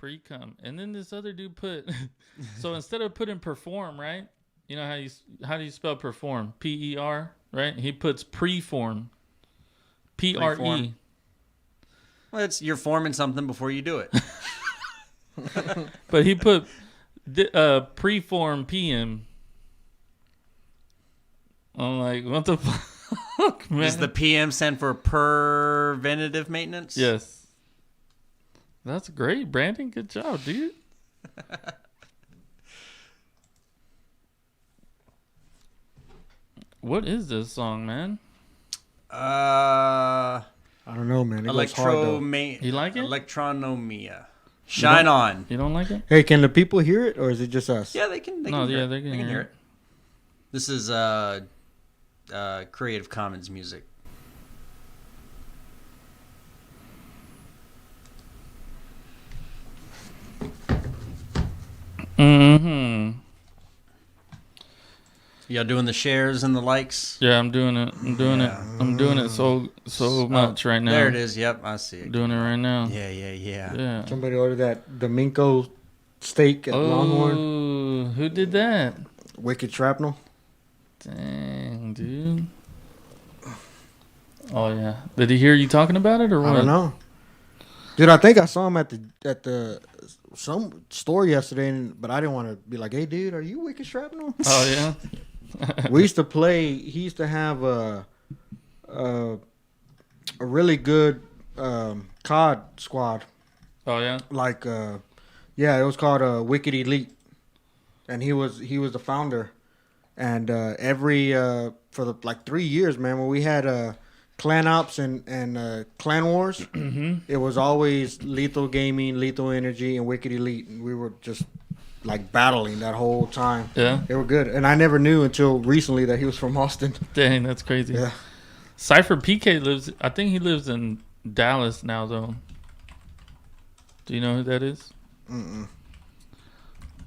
Pre-cum. And then this other dude put... So instead of putting perform, right? You know how do you spell perform? P-E-R, right? He puts preform. P-R-E. Preform. Well, you're forming something before you do it. But he put preform PM. I'm like, what the fuck, man? Does the PM stand for preventative maintenance? Yes. That's great, Brandon. Good job, dude. What is this song, man? I don't know, man. It goes hard, though. You like it? Electronomia. Shine on. You don't like it? Hey, can the people hear it, or is it just us? Yeah, they can. They No, can yeah, hear it. they can hear it. This is Creative Commons music. Mm-hmm. Y'all doing the shares and the likes? Yeah, I'm doing it. I'm doing it so much right now. There it is. Yep, I see it. Doing it right now. Yeah. Somebody ordered that Domingo steak at Longhorn. Oh, who did that? Wicked Shrapnel. Dang, dude. Oh yeah. Did he hear you talking about it or what? I don't know. Dude, I think I saw him at the some store yesterday, but I didn't want to be like, "Hey, dude, are you Wicked Shrapnel?" Oh yeah. We used to play. He used to have a really good COD squad. Oh yeah. Like yeah, it was called Wicked Elite, and he was the founder. And every for the 3 years, man, when we had Clan Ops and Clan Wars, it was always Lethal Gaming, Lethal Energy, and Wicked Elite, and we were just battling that whole time. Yeah. They were good, and I never knew until recently that he was from Austin. Dang, that's crazy. Yeah. Cypher PK lives. I think he lives in Dallas now, though. Do you know who that is?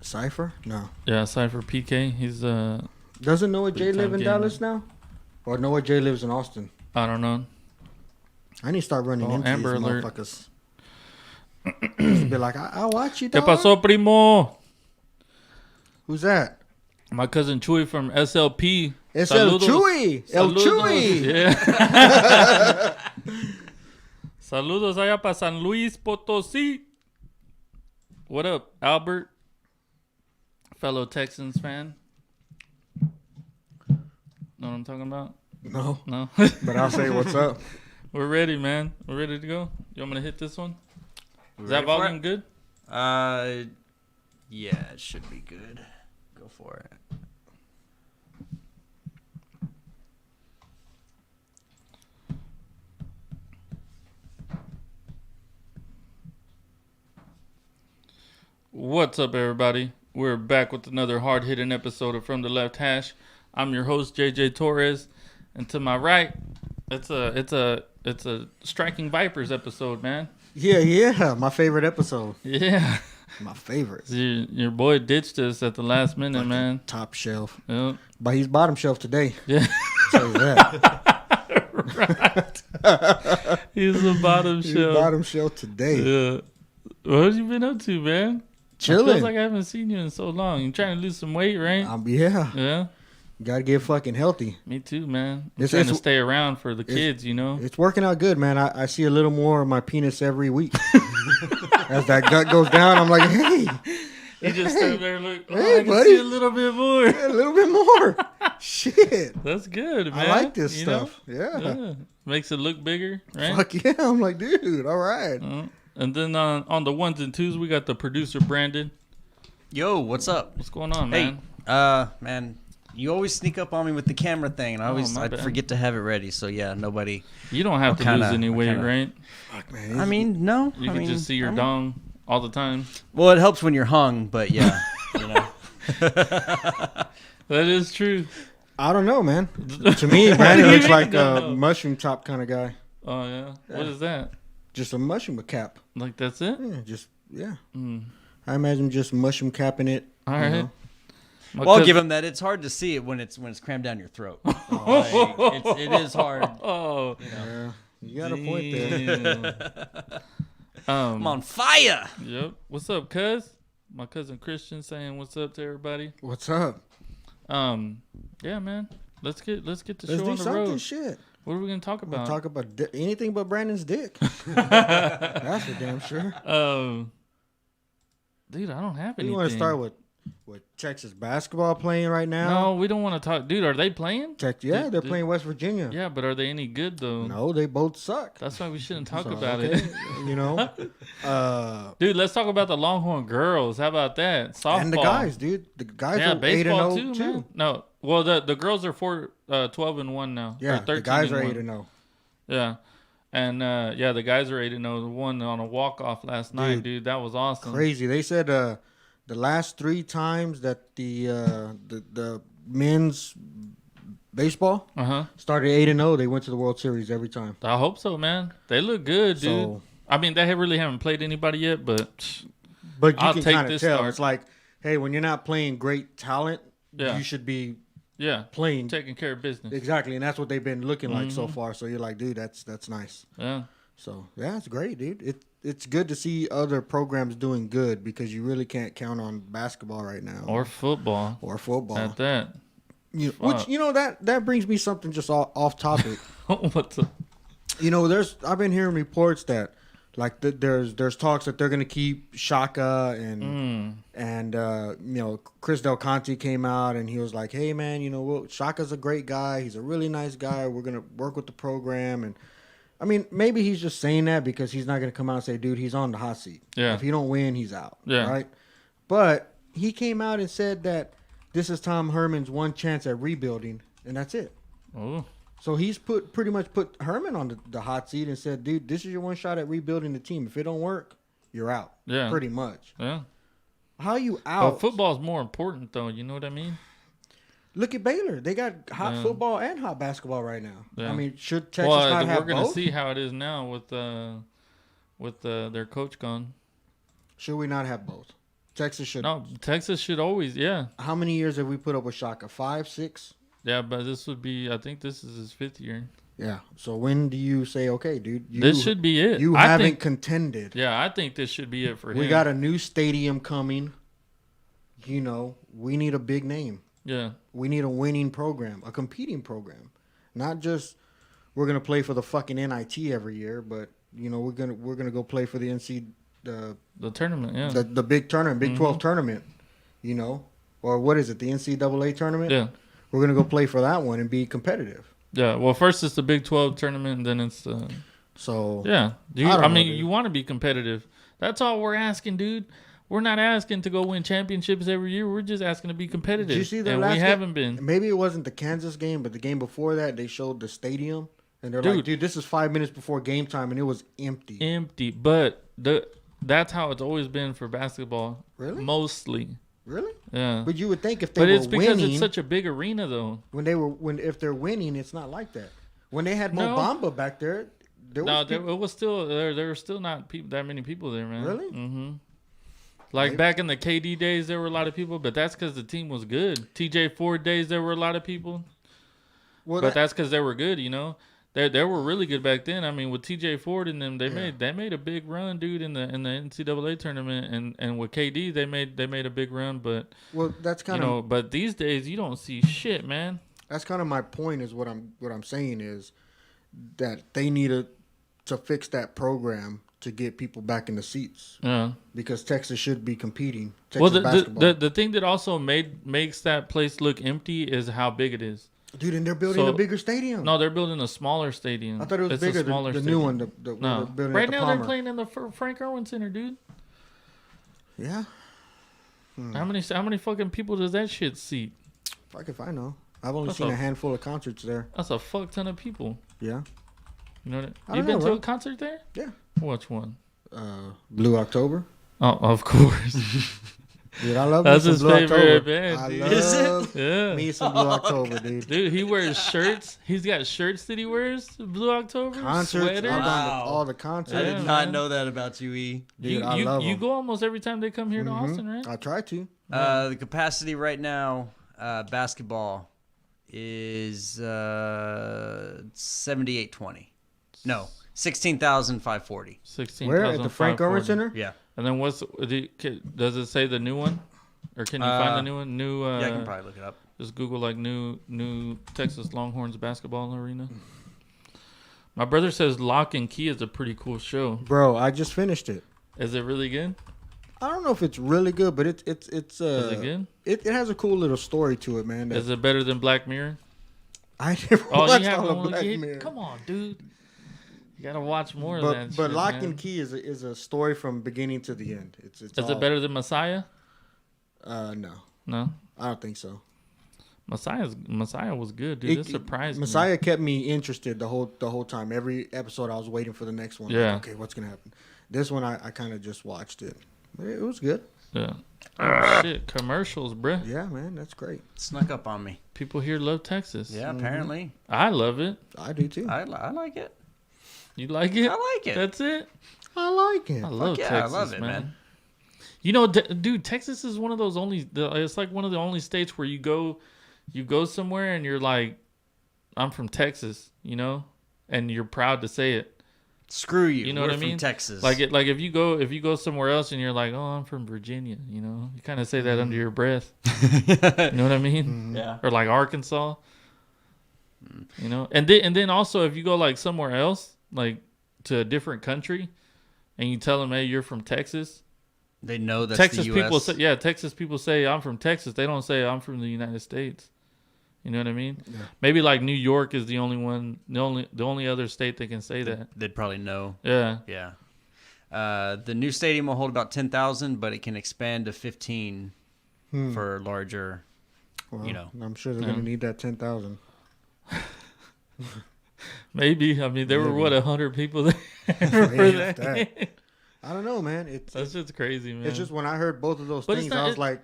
Cypher? No. Yeah, Cypher PK. He's Doesn't Noah J big-time live in gamer. Dallas now? Or Noah J lives in Austin? I don't know. I need to start running into Amber these Alert. motherfuckers. Just be like, I watch you, ¿Qué dog. pasó, primo? Who's that? My cousin Chuy from SLP. It's El Chuy. El Saludos. Chuy. Yeah. Saludos allá para San Luis Potosí. What up, Albert? Fellow Texans fan. Know what I'm talking about? No, No? but I'll say what's up. We're ready, man. We're ready to go. You want me to hit this one? Is that Ready for volume it? good? Yeah, it should be good. Go for it. What's up, everybody? We're back with another hard-hitting episode of From the Left Hash. I'm your host, JJ Torres, and to my right, it's a Striking Vipers episode, man. Yeah, my favorite episode. Yeah, My favorite. your boy ditched us at the last minute, Fucking man. Top shelf. Yep. But he's bottom shelf today. Yeah, I'll tell you that. right. He's the bottom He's shelf. bottom shelf today. Yeah. What have you been up to, man? It Chilling. feels like I haven't seen you in so long. You trying to lose some weight, right? Yeah. Yeah. Gotta get fucking healthy. Me too, man. I'm It's- trying to it's- stay around for the kids, you know? It's working out good, man. I see a little more of my penis every week. As that gut goes down, I'm like, hey, You just stand there and look, Hey, I can buddy. see a little bit more. a little bit more. Shit. That's good, man. I like this You know? stuff. Yeah. Makes it look bigger, right? Fuck yeah. I'm like, dude, all right. And then on the ones and twos, we got the producer, Brandon. Yo, what's up? What's going on, Hey, man? man, you always sneak up on me with the camera thing, and I my bad. forget to have it ready. So yeah, nobody. You don't have to kinda- lose any weight, kinda- right? Fuck, man. I mean, no. You I can mean, just see your dong all the time. Well, it helps when you're hung, but yeah, you know. That is true. I don't know, man. To me, Brandon looks like don't a know? mushroom top kind of guy. Oh, yeah? What is that? Just a mushroom cap. Like, that's it? Yeah. Mm. I imagine just mushroom capping it. All you right. know. My Well, I'll cous- give him that. It's hard to see it when it's crammed down your throat. It is hard. Oh. You know. Yeah. You got a point there. Damn. I'm on fire. Yep. What's up, cuz? My cousin Christian saying what's up to everybody. What's up? Yeah, man. Let's get the Let's show do on the something. road. Shit. What are we gonna talk We'll about? talk about anything but Brandon's dick. That's for damn sure. Dude, I don't have anything. You want to start with Texas basketball playing right now? No, we don't want to talk. Dude, are they playing? Yeah, they're playing West Virginia. Yeah, but are they any good though? No, they both suck. That's why we shouldn't talk So, about okay, it. You know, Dude, let's talk about the Longhorn girls. How about that? Softball. and the guys, dude. The guys Yeah, are 8-0 baseball too. man. No, well, the girls are 12-1 now. Yeah, or 13 the guys are and 8-0. Yeah. And the guys are 8-0. Won on a walk-off last night, dude. That was awesome. Crazy. They said the last 3 times that the men's baseball started 8-0, they went to the World Series every time. I hope so, man. They look good, dude. So, I mean, they really haven't played anybody yet, but but you I'll can take kind of this tell. start. It's like, hey, when you're not playing great talent, Yeah. you should be yeah, playing taking care of business. exactly, and that's what they've been looking like so Mm-hmm. far. So you're like, dude, that's nice. Yeah. So yeah, it's great, dude. It's good to see other programs doing good because you really can't count on basketball right now Or football. or football. At that. Which that brings me something just off topic. What's up? I've been hearing reports that like there's talks that they're gonna keep Shaka and Chris Del Conte came out and he was like, hey man, Shaka's a great guy. He's a really nice guy. We're gonna work with the program and. I mean, maybe he's just saying that because he's not going to come out and say, dude, he's on the hot seat. Yeah. If he don't win, he's out. Yeah. Right? But he came out and said that this is Tom Herman's one chance at rebuilding, and that's it. Oh. So he's pretty much put Herman on the hot seat and said, dude, this is your one shot at rebuilding the team. If it don't work, you're out. Yeah. Pretty much. Yeah. How are you out? But football's more important, though. You know what I mean? Look at Baylor. They got hot football and hot basketball right now. Yeah. I mean, should Texas not have we're gonna both? see how it is now with their coach gone. Should we not have both? Texas should. No, Texas should always, yeah. How many years have we put up with Shaka? 5, 6? Yeah, but this would be, I think this is his 5th year. Yeah. So when do you say, okay, dude, This should be it. You I haven't think, contended. Yeah, I think this should be it for him. We got a new stadium coming. We need a big name. Yeah. We need a winning program, a competing program. Not just we're gonna play for the fucking NIT every year, but we're gonna go play for the The tournament, yeah. the big tournament, Big 12 tournament, or what is it, the NCAA tournament? Yeah. We're gonna go play for that one and be competitive. Yeah. Well, first it's the Big 12 tournament, and then it's So yeah. I don't know, dude. You want to be competitive. That's all we're asking, dude. We're not asking to go win championships every year. We're just asking to be competitive. Did you see the and last we game? haven't been. Maybe it wasn't the Kansas game, but the game before that, they showed the stadium, and they're like, "Dude, this is 5 minutes before game time, and it was empty." Empty, but that's how it's always been for basketball. Really? Mostly. Really? Yeah. But you would think if they But were it's because winning, it's such a big arena, though. if they're winning, it's not like that. When they had No. Mo Bamba back there, there No, was people- it was still there were still not that many people there, man. Really? Mm-hmm. Like back in the KD days, there were a lot of people, but that's because the team was good. TJ Ford days, there were a lot of people, but that's because they were good. They were really good back then. I mean, with TJ Ford and them, they made a big run, dude, in the NCAA tournament, and with KD, they made a big run. But that's kind of but these days you don't see shit, man. that's kind of my point. Is what I'm saying is that they need to fix that program to get people back in the seats. Yeah. Because Texas should be competing. Texas Well, basketball. the thing that also makes that place look empty is how big it is. Dude, and they're building a bigger stadium. No, they're building a smaller stadium. I thought it was It's bigger. a smaller The stadium. new one. The No, they're building right at the now Palmer. they're playing in the Frank Irwin Center, dude. Yeah, How many fucking people does that shit seat? fuck if I know. I've only That's seen a- a handful of concerts there. That's a fuck ton of people. Yeah, You know what? I You don't been know, to bro. a concert there? Yeah. Which one? Blue October. Oh, of course. Dude, I love That's me his some Blue favorite October. band, I dude. Is it? love Yeah. me some Blue October, dude. Dude, he wears shirts. He's got shirts that he wears. Blue October. Concerts. Sweaters. I've gone to Wow. all the concerts. I Yeah, did not man. know that about you, E. Dude, I love you 'em. go almost every time they come here to Mhm. Austin, right? I try to. The capacity right now, basketball, is 78-20. No, $16,540. 16,000. Where at the Frank Irwin Center? Yeah. And then does it say the new one, or can you find the new one? Yeah, I can probably look it up. Just Google like new Texas Longhorns basketball arena. My brother says Lock and Key is a pretty cool show. Bro, I just finished it. Is it really good? I don't know if it's really good, but it's Is it good? It has a cool little story to it, man. Is it better than Black Mirror? I never Oh, watched you haven't all of Black yet? Mirror. Come on, dude. You gotta watch more of that. But shit, Lock man. and Key is a story from beginning to the end. It's Is all, it better than Messiah? No, No. I don't think so. Messiah was good, dude. It surprised me. Messiah kept me interested the whole time. Every episode, I was waiting for the next one. Yeah. Like, okay, what's gonna happen? This one, I kind of just watched it. But it was good. Yeah. Oh, shit, commercials, bruh. Yeah, man, that's great. Snuck up on me. People here love Texas. Yeah, apparently. I love it. I do too. I like it. You like it? I like it. That's it. I like it. I love yeah, Texas, I love it, man. You know, dude, Texas is one of those it's like one of the only states where you go somewhere and you're like, I'm from Texas, you know, and you're proud to say it. Screw you. You know We're what I from mean? Texas. Like if you go somewhere else and you're like, oh, I'm from Virginia, you know, you kind of say that under your breath. You know what I mean? Yeah. Or like Arkansas, you know, and then also if you go like somewhere else, like to a different country, and you tell them, hey, you're from Texas. They know that's Texas the U.S. people say, Texas people say I'm from Texas. They don't say I'm from the United States. You know what I mean? Yeah. Maybe like New York is the only one, the only other state that can say that. They'd probably know. Yeah. Yeah. The new stadium will hold about 10,000, but it can expand to 15 for larger. Well, You know. I'm sure they're gonna need that 10,000. Maybe. I mean, there were Maybe. what 100 people there for If that. that. I don't know, man. That's just crazy, man. It's just when I heard both of those But it's things, not- I was like,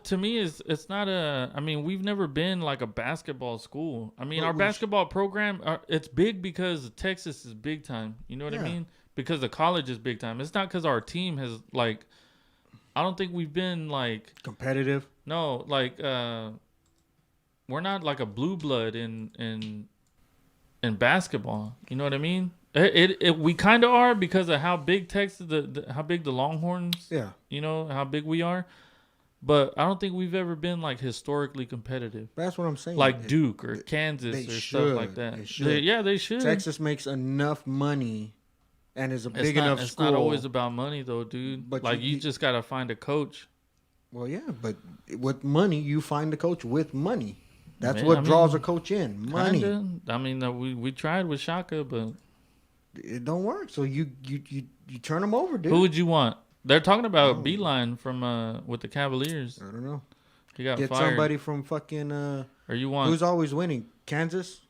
To me, it's not a. I mean, we've never been like a basketball school. I mean, Well, our we basketball program, it's big because Texas is big time. You know what I Yeah. mean? Because the college is big time. It's not because our team has like. I don't think we've been like competitive. no like we're not like a blue blood in basketball. You know what I mean? We kind of are because of how big Texas how big the Longhorns. Yeah. You know how big we are. But I don't think we've ever been like historically competitive, That's what I'm saying. like Duke or Kansas they or stuff like should. that. They should. They should. Texas makes enough money and is a it's big not, enough it's school. not always about money though, dude. But like you- you just gotta find a coach. Well, yeah, but with money, you find the coach with money. That's Man, what I mean, draws a coach in. Money. Kinda. I mean, we tried with Shaka, but It don't work. So you turn them over, dude. who would you want? They're talking about Beeline from with the Cavaliers. I don't know. He got Get fired. somebody from fucking. Or you want Who's always winning? Kansas.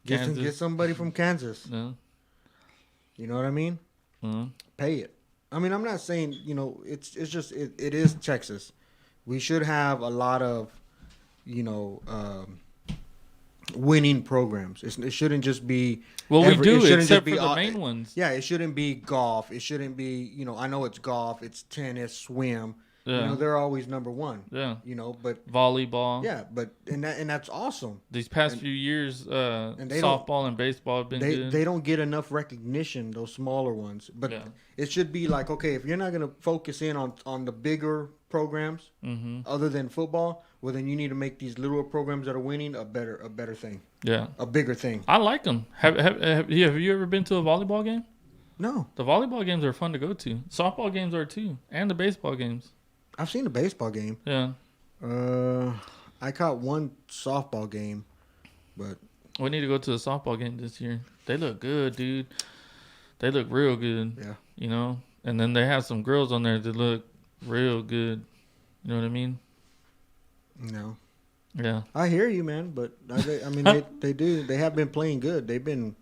Kansas? Get somebody from Kansas. No. You know what I mean? Mhm. Pay it. I mean, I'm not saying it's just it is Texas. We should have a lot of winning programs. It shouldn't just be. Well, every- we do, it shouldn't except just for be the main ones. Yeah, it shouldn't be golf. It shouldn't be. I know it's golf. It's tennis, swim. Yeah. They're always number one. Yeah. But Volleyball. yeah, but and that's awesome. These past few years, they don't- softball and baseball have been good. They don't get enough recognition, those smaller ones. But Yeah. it should be like, okay, if you're not going to focus in on the bigger programs other than football, well then you need to make these little programs that are winning a better thing, Yeah. a bigger thing. I like them. Have you ever been to a volleyball game? No, The volleyball games are fun to go to. Softball games are too, and the baseball games. I've seen a baseball game. Yeah. I caught one softball game, but We need to go to a softball game this year. They look good, dude. They look real good. yeah, You know? And then they have some girls on there that look real good. You know what I mean? no. Yeah. I hear you, man, but I mean they do. They have been playing good. They've been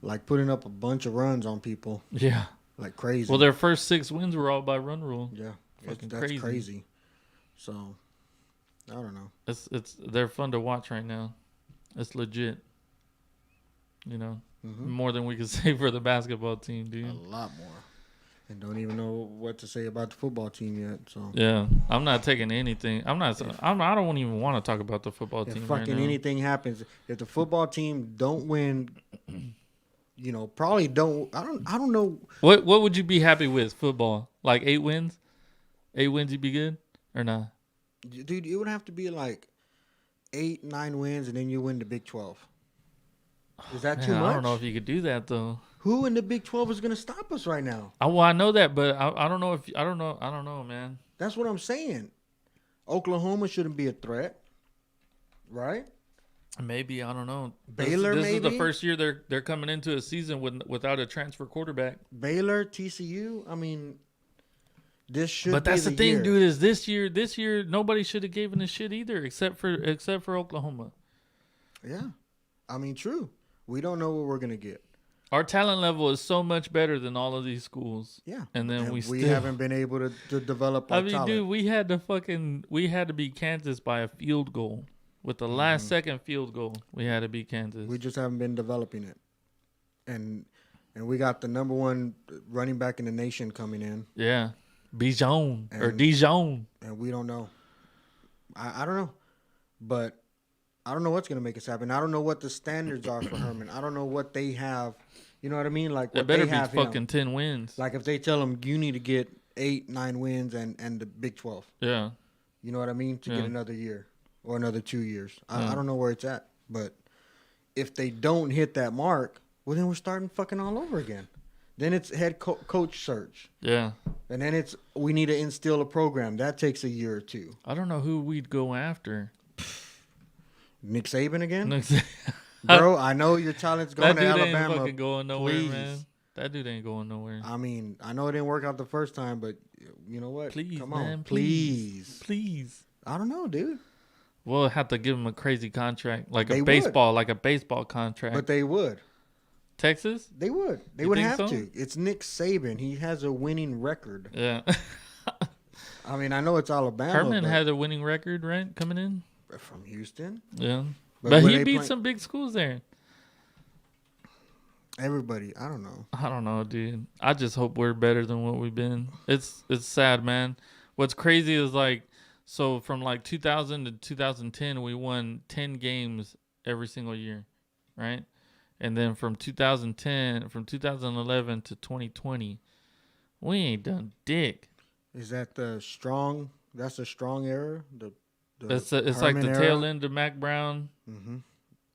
like putting up a bunch of runs on people Yeah. like crazy. Well, their first 6 wins were all by run rule. yeah, fucking that's crazy. crazy. So I don't know. They're fun to watch right now. It's legit. You know, more than we could say for the basketball team, A dude. lot more. And don't even know what to say about the football team yet. So Yeah, I'm not taking anything. I don't even want to talk about the football if team right fucking now. anything happens, if the football team don't win probably don't. I don't know. What would you be happy with football? Like 8 wins? 8 wins, you'd be good or not? Dude, it would have to be like 8-9 wins, and then you win the Big 12. Is that too Man, much? I don't know if you could do that though. Who in the Big 12 is gonna stop us right now? I know that, but I don't know if I don't know, man. That's what I'm saying. Oklahoma shouldn't be a threat, right? Maybe I don't know. Baylor, this is the maybe? first year they're coming into a season without a transfer quarterback. Baylor, TCU. I mean, this should. But be that's the thing, year. dude. Is this year nobody should have given a shit either, except for Oklahoma. Yeah, I mean, true. We don't know what we're gonna get. Our talent level is so much better than all of these schools. Yeah, And then we still haven't been able to develop our I mean, talent. dude, we had to beat Kansas by a field goal. With the last second field goal, we had to beat Kansas. We just haven't been developing it, and we got the number one running back in the nation coming in, Yeah. Bijan or And- Dijon. and we don't know. I don't know, but I don't know what's gonna make us happen. I don't know what the standards are for Herman. I don't know what they have. You know what I mean? Like It what better they be have fucking 10 wins. Like if they tell him you need to get 8-9 wins and the Big 12. Yeah. You know what I mean? To Yeah. get another year or another 2 years. Yeah. I don't know where it's at, but if they don't hit that mark, well, then we're starting fucking all over again. Then it's head coach search, Yeah. and then it's we need to instill a program that takes a year or two. I don't know who we'd go after. Nick Saban again, that bro. I know your talent's going dude to ain't Alabama. fucking going nowhere, please. man. That dude ain't going nowhere. I mean, I know it didn't work out the first time, but you know what? Please, come man, on, please. I don't know, dude, We'll have to give him a crazy contract, like They a would. baseball contract. but they would. Texas? They would. They You would think have so? to. It's Nick Saban. He has a winning record. Yeah. I mean, I know it's Alabama. Herman but had a winning record, right? Coming in? from Houston. Yeah. But But were he they beat play- some big schools there. Everybody, I don't know. I don't know, dude. I just hope we're better than what we've been. It's sad, man. What's crazy is like, so from like 2000 to 2010, we won 10 games every single year, right? And then from 2011 to 2020, we ain't done dick. Is that the strong? That's the strong era. It's like the Herman tail era? end of Mac Brown, Mm-hmm.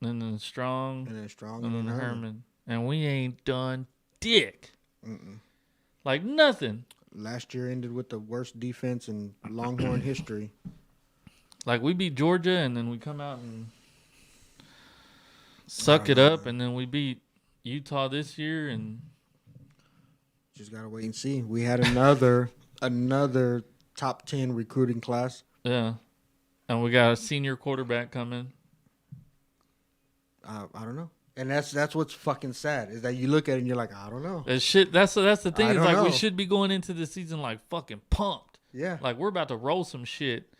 and then Strong, And then strong. and And then then Herman. And we ain't done dick. Mm-mm. Like nothing. Last year ended with the worst defense in Longhorn history. Like we beat Georgia, and then we come out and suck don't it know, up, and then we beat Utah this year, and Just gotta wait and see. We had another top 10 recruiting class. yeah, and we got a senior quarterback coming. I don't know. And that's what's fucking sad is that you look at it and you're like, I don't know. That shit. That's the thing. I Is don't like we know. should be going into the season like fucking pumped. Yeah. Like we're about to roll some shit,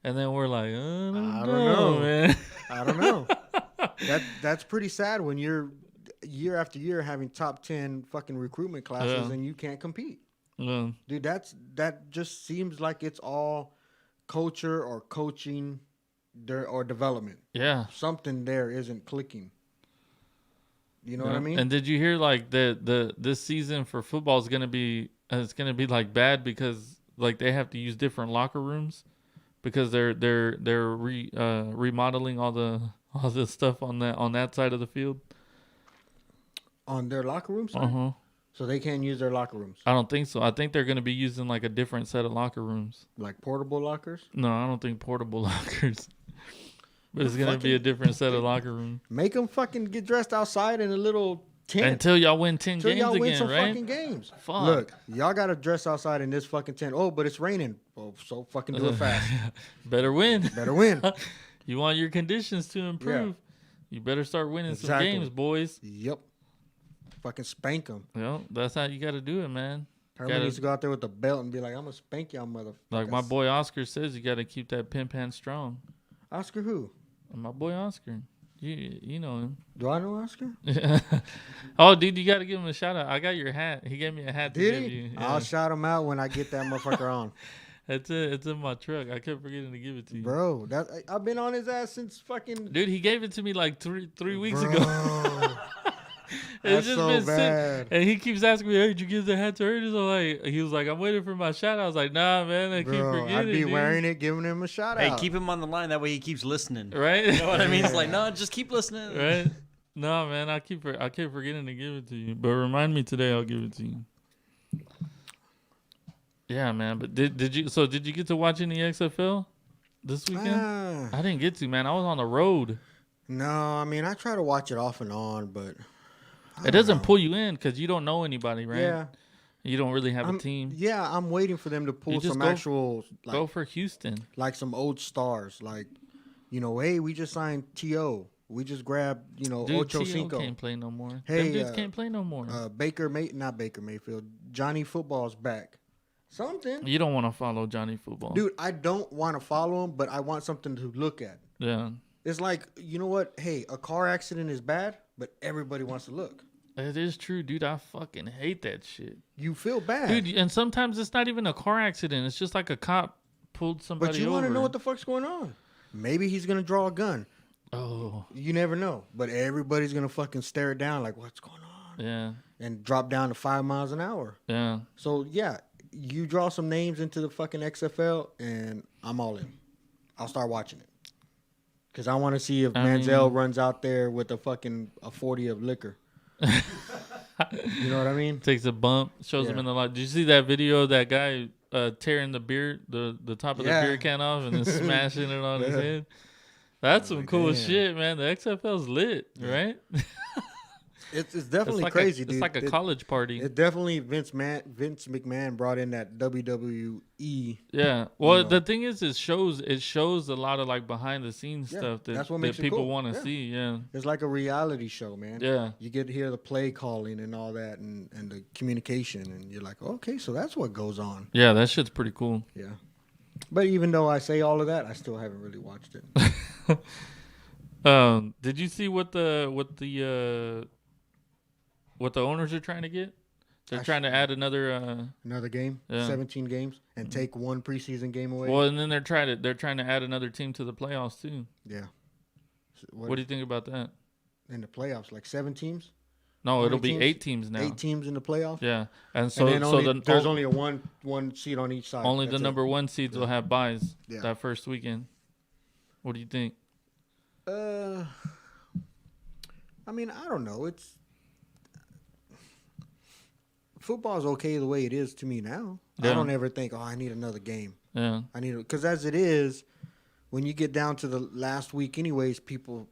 and then we're like, I I don't don't know, know. man. I don't know. That's pretty sad when you're year after year having top 10 fucking recruitment classes Yeah. and you can't compete. Yeah. Dude, that just seems like it's all culture or coaching there or development. Yeah. Something there isn't clicking. You know what I Yeah. mean? And did you hear like this season for football is gonna be like bad because like they have to use different locker rooms because they're remodeling all the stuff on that side of the field. On their locker rooms? Uh-huh. So they can't use their locker rooms. I don't think so. I think they're gonna be using like a different set of locker rooms. Like portable lockers? No, I don't think portable lockers. But it's gonna be Fucking- a different set of locker rooms Make them fucking get dressed outside in a little tent. until y'all win 10 Until games y'all win again, some right? fucking games. Fuck. Look, y'all got to dress outside in this fucking tent. Oh, but it's raining. Oh, so fucking do it fast. Better win. Better win. You want your conditions to improve. You better start winning Exactly. some games, boys. Yep. Fucking spank them. Well, that's how you got to do it, man. Herman Gotta- needs to go out there with the belt and be like, I'm going to spank y'all motherfuckers. Like my boy Oscar says, you got to keep that pimp hand strong. Oscar who? And my boy Oscar, you know him. Do I know Oscar? Oh, dude, you got to give him a shout out. I got your hat. He gave me a hat to Did give he? you. I'll Yeah. shout him out when I get that motherfucker on. It's in my truck. I kept forgetting to give it to you. Bro, I've been on his ass since fucking... Dude, he gave it to me like three weeks ago. Bro. That's just so been bad. sitting, and he keeps asking me, "Hey, did you get the hat to Ernest?" I'm like, he was like, "I'm waiting for my shot." I was like, "Nah, man, I keep Bro, forgetting." I'd be dude. wearing it, giving him a shout Hey, out. keep him on the line. That way he keeps listening. right? You know what I mean? It's like, no, just keep listening. Right? No, man, I keep forgetting to give it to you. But remind me today, I'll give it to you. Yeah, man. But did you? So did you get to watch any XFL this weekend? Ah, I didn't get to, man. I was on the road. no, I mean I try to watch it off and on, but It doesn't pull you in because you don't know anybody, right? Yeah, You don't really have a I'm, team. yeah, I'm waiting for them to pull just some go- actual Go like for Houston. some old stars, like hey, we just signed T.O. We just grabbed Dude, Ocho T.O. Cinco. can't play no more. Hey, Them dudes can't play no more. Not Baker Mayfield. Johnny Football's back. Something. You don't want to follow Johnny Football. Dude, I don't want to follow him, but I want something to look at. Yeah. It's like, you know what? Hey, a car accident is bad, but everybody wants to look. It is true, dude. I fucking hate that shit. You feel bad. Dude, and sometimes it's not even a car accident. It's just like a cop pulled somebody but you want to know what the fuck's going on. Maybe he's going to draw a gun. Oh, You never know. But everybody's going to fucking stare it down like, what's going on? yeah. And drop down to 5 miles an hour. Yeah. So, yeah, you draw some names into the fucking XFL, and I'm all in. I'll start watching it. Because I want to see if Manziel runs out there with a 40 of liquor. You know what I mean? Takes a bump, shows him Yeah. in the light. Did you see that video of that guy tearing the beer, the top of the Yeah. beer can off and then smashing it on his Yeah. head? That's some cool damn. shit, man. The XFL's lit, right? It's definitely like crazy, it's dude. like a college party. It definitely Vince McMahon brought in that WWE. Yeah. Well, You know. the thing is, it shows a lot of like behind the scenes Yeah, stuff that's what that makes it people cool. want to Yeah. see. Yeah. It's like a reality show, man. Yeah. You get to hear the play calling and all that, and the communication, and you're like, okay, so that's what goes on. Yeah. That shit's pretty cool. Yeah. But even though I say all of that, I still haven't really watched it. Did you see what the owners are trying to get? They're trying to add another. Another game, Yeah. 17 games, and take one preseason game away. Well, and then they're trying to add another team to the playoffs too. Yeah. So What do you think about that? in the playoffs? Like 7 teams, No, How it'll many be teams? 8 teams now. 8 teams in the playoffs. Yeah, and so and then there's only only a one seat on each side. only That's the it. number 1 seeds will have buys Yeah. that first weekend. What do you think? I mean, I don't know. Football's okay the way it is to me now. Yeah. I don't ever think, I need another game. Yeah, Because as it is, when you get down to the last week, anyways,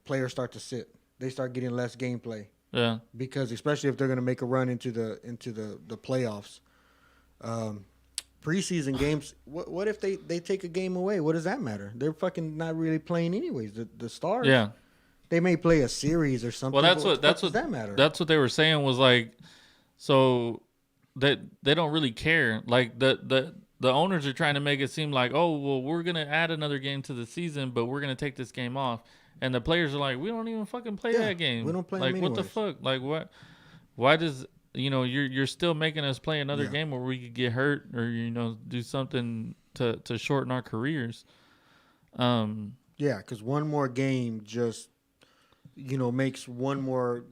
players start to sit. They start getting less gameplay yeah, because, especially if they're going to make a run into the playoffs. Preseason games. What if they take a game away? What does that matter? They're fucking not really playing anyways. The stars. yeah. They may play a series or something. Well, that's but what the fuck does that matter. That's what they were saying was like, so that they don't really care. Like the owners are trying to make it seem like, oh well, we're gonna add another game to the season, but we're gonna take this game off. And the players are like, we don't even fucking play Yeah, that game. we don't play like them what the anyways. fuck? Like what? Why does you're still making us play another Yeah. game where we could get hurt or do something to shorten our careers? Yeah, because one more game just makes one more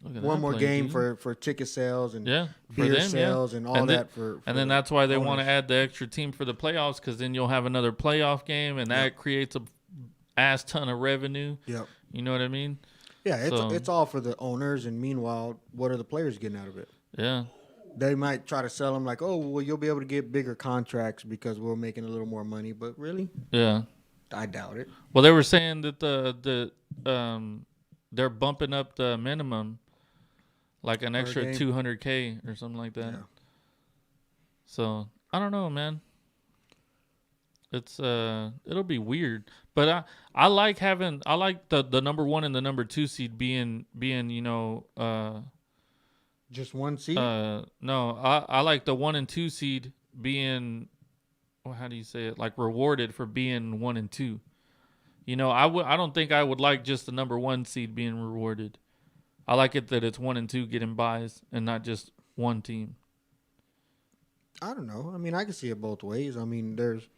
Look at one that more play, game dude. for ticket sales and Yeah, for beer them, sales yeah. and all And then- that for And then that's why they want to owners. add the extra team for the playoffs because then you'll have another playoff game and that Yep. creates a ass ton of revenue. Yep. You know what I mean? Yeah, So- it's all for the owners, and meanwhile, what are the players getting out of it? Yeah. They might try to sell them like, oh, well, you'll be able to get bigger contracts because we're making a little more money, but really, Yeah. I doubt it. Well, they were saying that they're bumping up the minimum like an Per extra game. $200K or something like that. Yeah. So I don't know, man. It's it'll be weird, but I like the number 1 and the number 2 seed being Just one seat. no, I like the 1 and 2 seed being, well, how do you say it? Like rewarded for being 1 and 2. I don't think I would like just the number 1 seed being rewarded. I like it that it's 1 and 2 getting buys and not just one team. I don't know. I mean, I can see it both ways. I mean, there's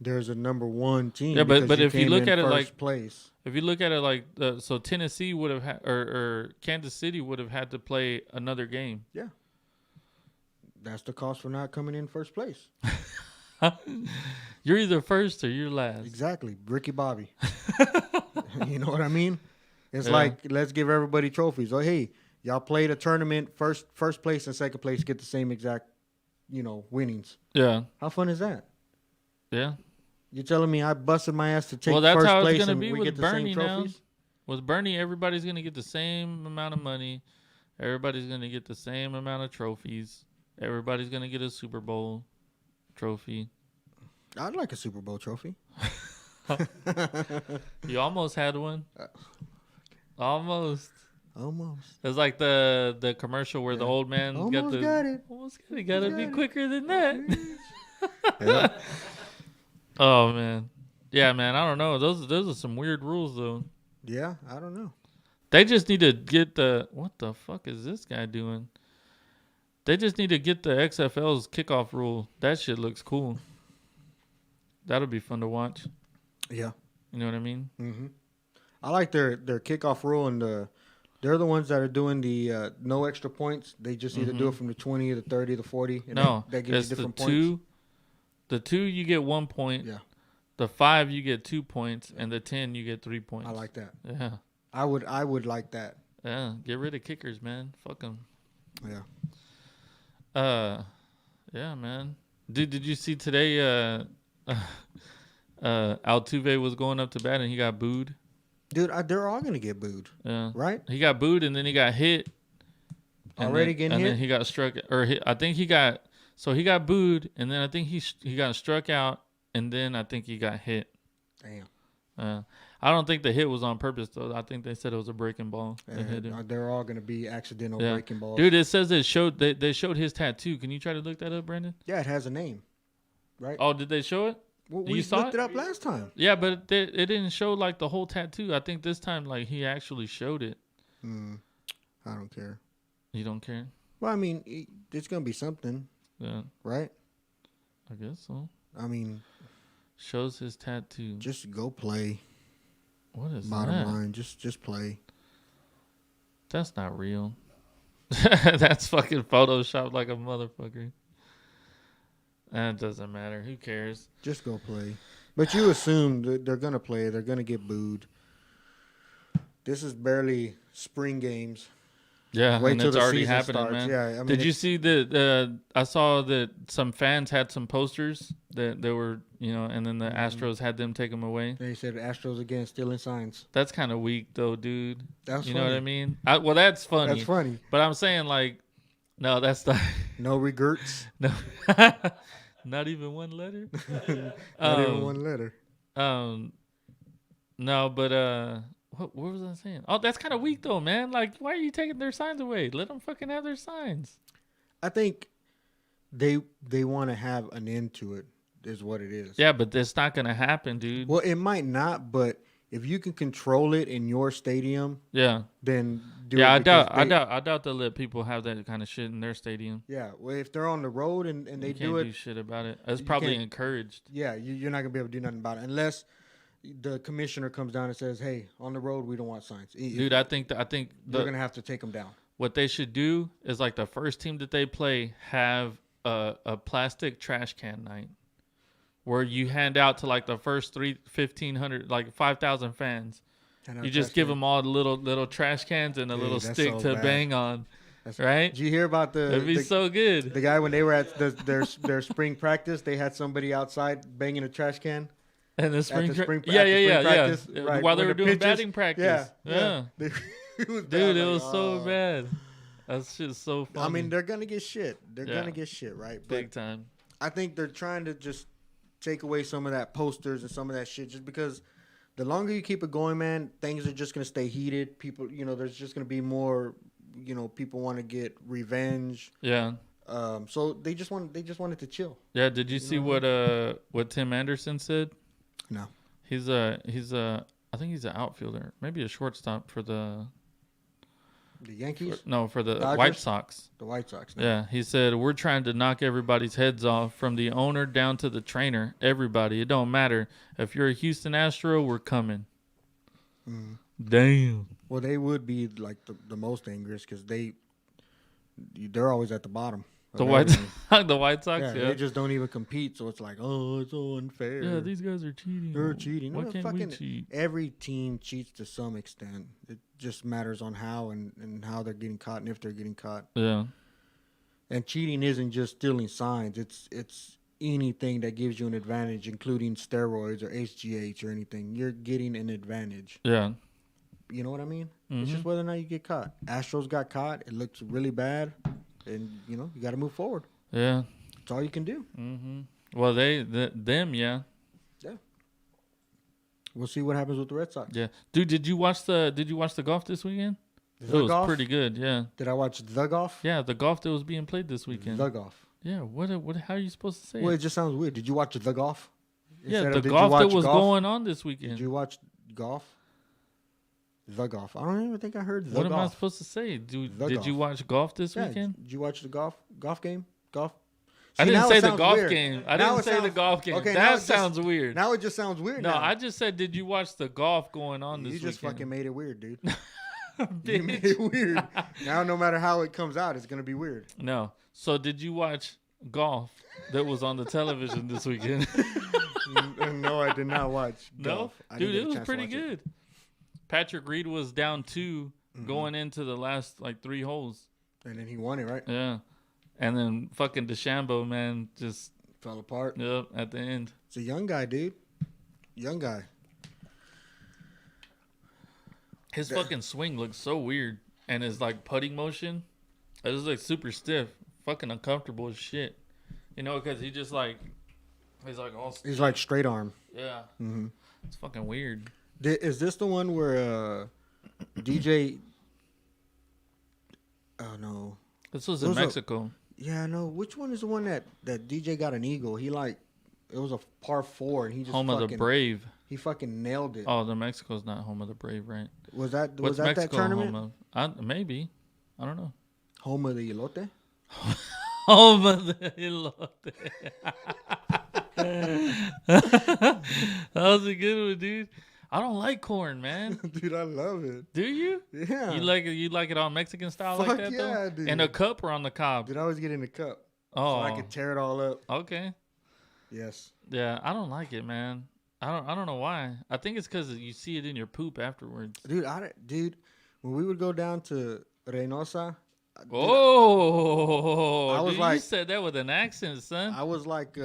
there's a number one team. Yeah, but because if you came look in at it first like place. if you look at it like so Tennessee would have had or Kansas City would have had to play another game. Yeah, that's the cost for not coming in first place. You're either first or you're last. Exactly, Ricky Bobby. You know what I mean? It's Yeah. like, let's give everybody trophies. Oh, hey, y'all played a tournament. First place and second place get the same exact, winnings. Yeah, How fun is that? yeah. You're telling me I busted my ass to take Well, that's first how it's place gonna and be we with get the Bernie same now. trophies? With Bernie, everybody's gonna get the same amount of money. Everybody's gonna get the same amount of trophies. Everybody's gonna get a Super Bowl trophy. I'd like a Super Bowl trophy. You almost had one. Almost. Almost. It's like the commercial where the Yeah. old man Almost got got it. Almost got it. Gotta Got be it. quicker than that. Yeah. Oh man. Yeah, man. I don't know. Those are some weird rules though. Yeah, I don't know. They just need to get the what the fuck is this guy doing? They just need to get the XFL's kickoff rule. That shit looks cool. That'll be fun to watch. Yeah. You know what I mean? Mm-hmm. I like their kickoff rule, and they're the ones that are doing the no extra points. They just either do it from the 20, the 30, the 40. And No, that gives it's you different the points. two. The 2 you get 1 point. Yeah, The 5 you get 2 points, and the 10 you get 3 points. I like that. Yeah, I would like that. yeah. Get rid of kickers, man. Fuck them. Yeah. Yeah, man. Did you see today? Altuve was going up to bat and he got booed. Dude, they're all gonna get booed, Yeah, right? he got booed and then he got hit. And Already then, getting and hit? then he got struck, or I think he got. So he got booed, and then I think he got struck out, and then I think he got hit. Damn. I don't think the hit was on purpose though. I think they said it was a breaking ball. They hit him. They're all gonna be accidental Yeah. breaking balls. Dude, it says it showed. They showed his tattoo. Can you try to look that up, Brandon? Yeah, it has a name, right? Oh, did they show it? Well, you we saw looked it up last time. Yeah, but it didn't show like the whole tattoo. I think this time like he actually showed it. I don't care. You don't care? Well, I mean, it's gonna be something, Yeah, right? I guess so. I mean, Shows his tattoo. just go play. What is Bottom that? line, just play. That's not real. That's fucking photoshopped like a motherfucker. That doesn't matter. Who cares? Just go play. But you assume that they're gonna play. They're gonna get booed. This is barely spring games. Yeah, Wait and till it's the already season happening, starts. man. Yeah, I mean, Did you see that? I saw that some fans had some posters that they were, and then the Astros had them take them away. They said Astros again stealing signs. That's kind of weak, though, dude. That's You funny. know what I mean? Well, that's funny. That's funny. But I'm saying, like, no, that's not. No regrets. No, not even one letter. Not even one letter. No, but what was I saying? Oh, that's kind of weak though, man. Like, why are you taking their signs away? Let them fucking have their signs. I think they want to have an end to it. Is what it is. Yeah, but that's not gonna happen, dude. Well, it might not, but if you can control it in your stadium, Yeah, then do yeah. it. because I doubt they'll let people have that kind of shit in their stadium. Yeah, well, if they're on the road and they You do can't it, do shit about it. It's You probably can't- encouraged. yeah, you're not gonna be able to do nothing about it unless the commissioner comes down and says, "Hey, on the road we don't want signs." Dude, I think They're gonna have to take them down. what they should do is like the first team that they play have a plastic trash can night where you hand out to like the first 1,500, like 5,000 fans. You just give them all the little trash cans and a Dude, little that's stick so to bad. bang on, That's- right? Did you hear about It'd be so good. the guy when they were at their spring practice? They had somebody outside banging a trash can. And the At spring, the spring, yeah, at the spring yeah. practice, right, While they when were the doing pitchers- batting practice. Yeah. It was bad, Dude, it like, was so oh. bad. That's just so funny. I mean, they're gonna get shit. They're Yeah. gonna get shit, right? But big time. I think they're trying to just take away some of that posters and some of that shit, just because the longer you keep it going, man, things are just gonna stay heated. People, there's just gonna be more. People want to get revenge. Yeah. So they just wanted to chill. Yeah, did you see what Tim Anderson said? No. He's I think he's an outfielder, maybe a shortstop for the The Yankees, For the Dodgers? White Sox. the White Sox. Yeah, he said, we're trying to knock everybody's heads off, from the owner down to the trainer. Everybody. It don't matter. If you're a Houston Astro, we're coming. Damn. Well, they would be like the most angriest because they're always at the bottom. of The White everything. the White Sox, Yeah, yeah. they just don't even compete. So it's like, oh, it's so unfair. Yeah, these guys are cheating. They're cheating. Why No, can't we fucking cheat? Every team cheats to some extent. It just matters on how and how they're getting caught and if they're getting caught. Yeah. And cheating isn't just stealing signs. It's anything that gives you an advantage, including steroids or HGH or anything. You're getting an advantage. Yeah. You know what I mean? Mm-hmm. It's just whether or not you get caught. Astros got caught. It looks really bad. And, you got to move forward. Yeah. That's all you can do. Mm-hmm. Well, them, yeah. We'll see what happens with the Red Sox. Yeah. Dude, did you watch the golf this weekend? It was golf? pretty good, yeah. Did I watch the golf? Yeah, the golf that was being played this weekend. The golf. Yeah, what how are you supposed to say Well, it? it just sounds weird. Did you watch the golf? Yeah, Instead the of did you golf that watch was golf? going on this weekend. Did you watch golf? The golf. I don't even think I heard the What am I golf. supposed to say? The Did you golf. watch golf this Yeah, weekend? did you watch the golf game? Golf? I See, didn't now say it the sounds golf weird. game. I Now didn't it say the sounds- golf game. okay, now That it just- sounds weird. Now it just sounds weird. No, now. I just said, did you watch the golf going on this You just weekend? fucking made it weird, dude. Bitch. You made it weird. Now, no matter how it comes out, it's gonna be weird. No. So did you watch golf that was on the television this weekend? No, I did not watch No, golf. I dude, didn't get it a was chance to pretty watch it. good. Patrick Reed was down 2 going into the last 3 holes. And then he won it, right? Yeah, and then fucking DeChambeau, man, just Fell apart. at the end. It's a young guy, dude. Young guy. His fucking swing looks so weird, and his putting motion, it was super stiff, fucking uncomfortable as shit. Because he just he's all He's like straight arm. yeah. Mhm. It's fucking weird. Is this the one where DJ? Oh no. This was It in was a- Mexico. Yeah, no. Which one is the one that DJ got an eagle? He it was a par 4 and he just Home of the Brave. He fucking nailed it. Oh, the Mexico's not home of the Brave, right? Was that What's that Mexico tournament? home of? Maybe. I don't know. Home of the elote? Home of the elote. That was a good one, dude. I don't like corn, man. Dude, I love it. Do you? Yeah. You like it all Mexican style like Fuck that yeah, though? dude. In a cup or on the cob? Dude, I always get in the cup. Oh, So I could tear it all up. okay. Yes. Yeah, I don't like it, man. I don't know why. I think it's because you see it in your poop afterwards. Dude, when we would go down to Reynosa, Oh, I was dude, like- you said that with an accent, son. I was like,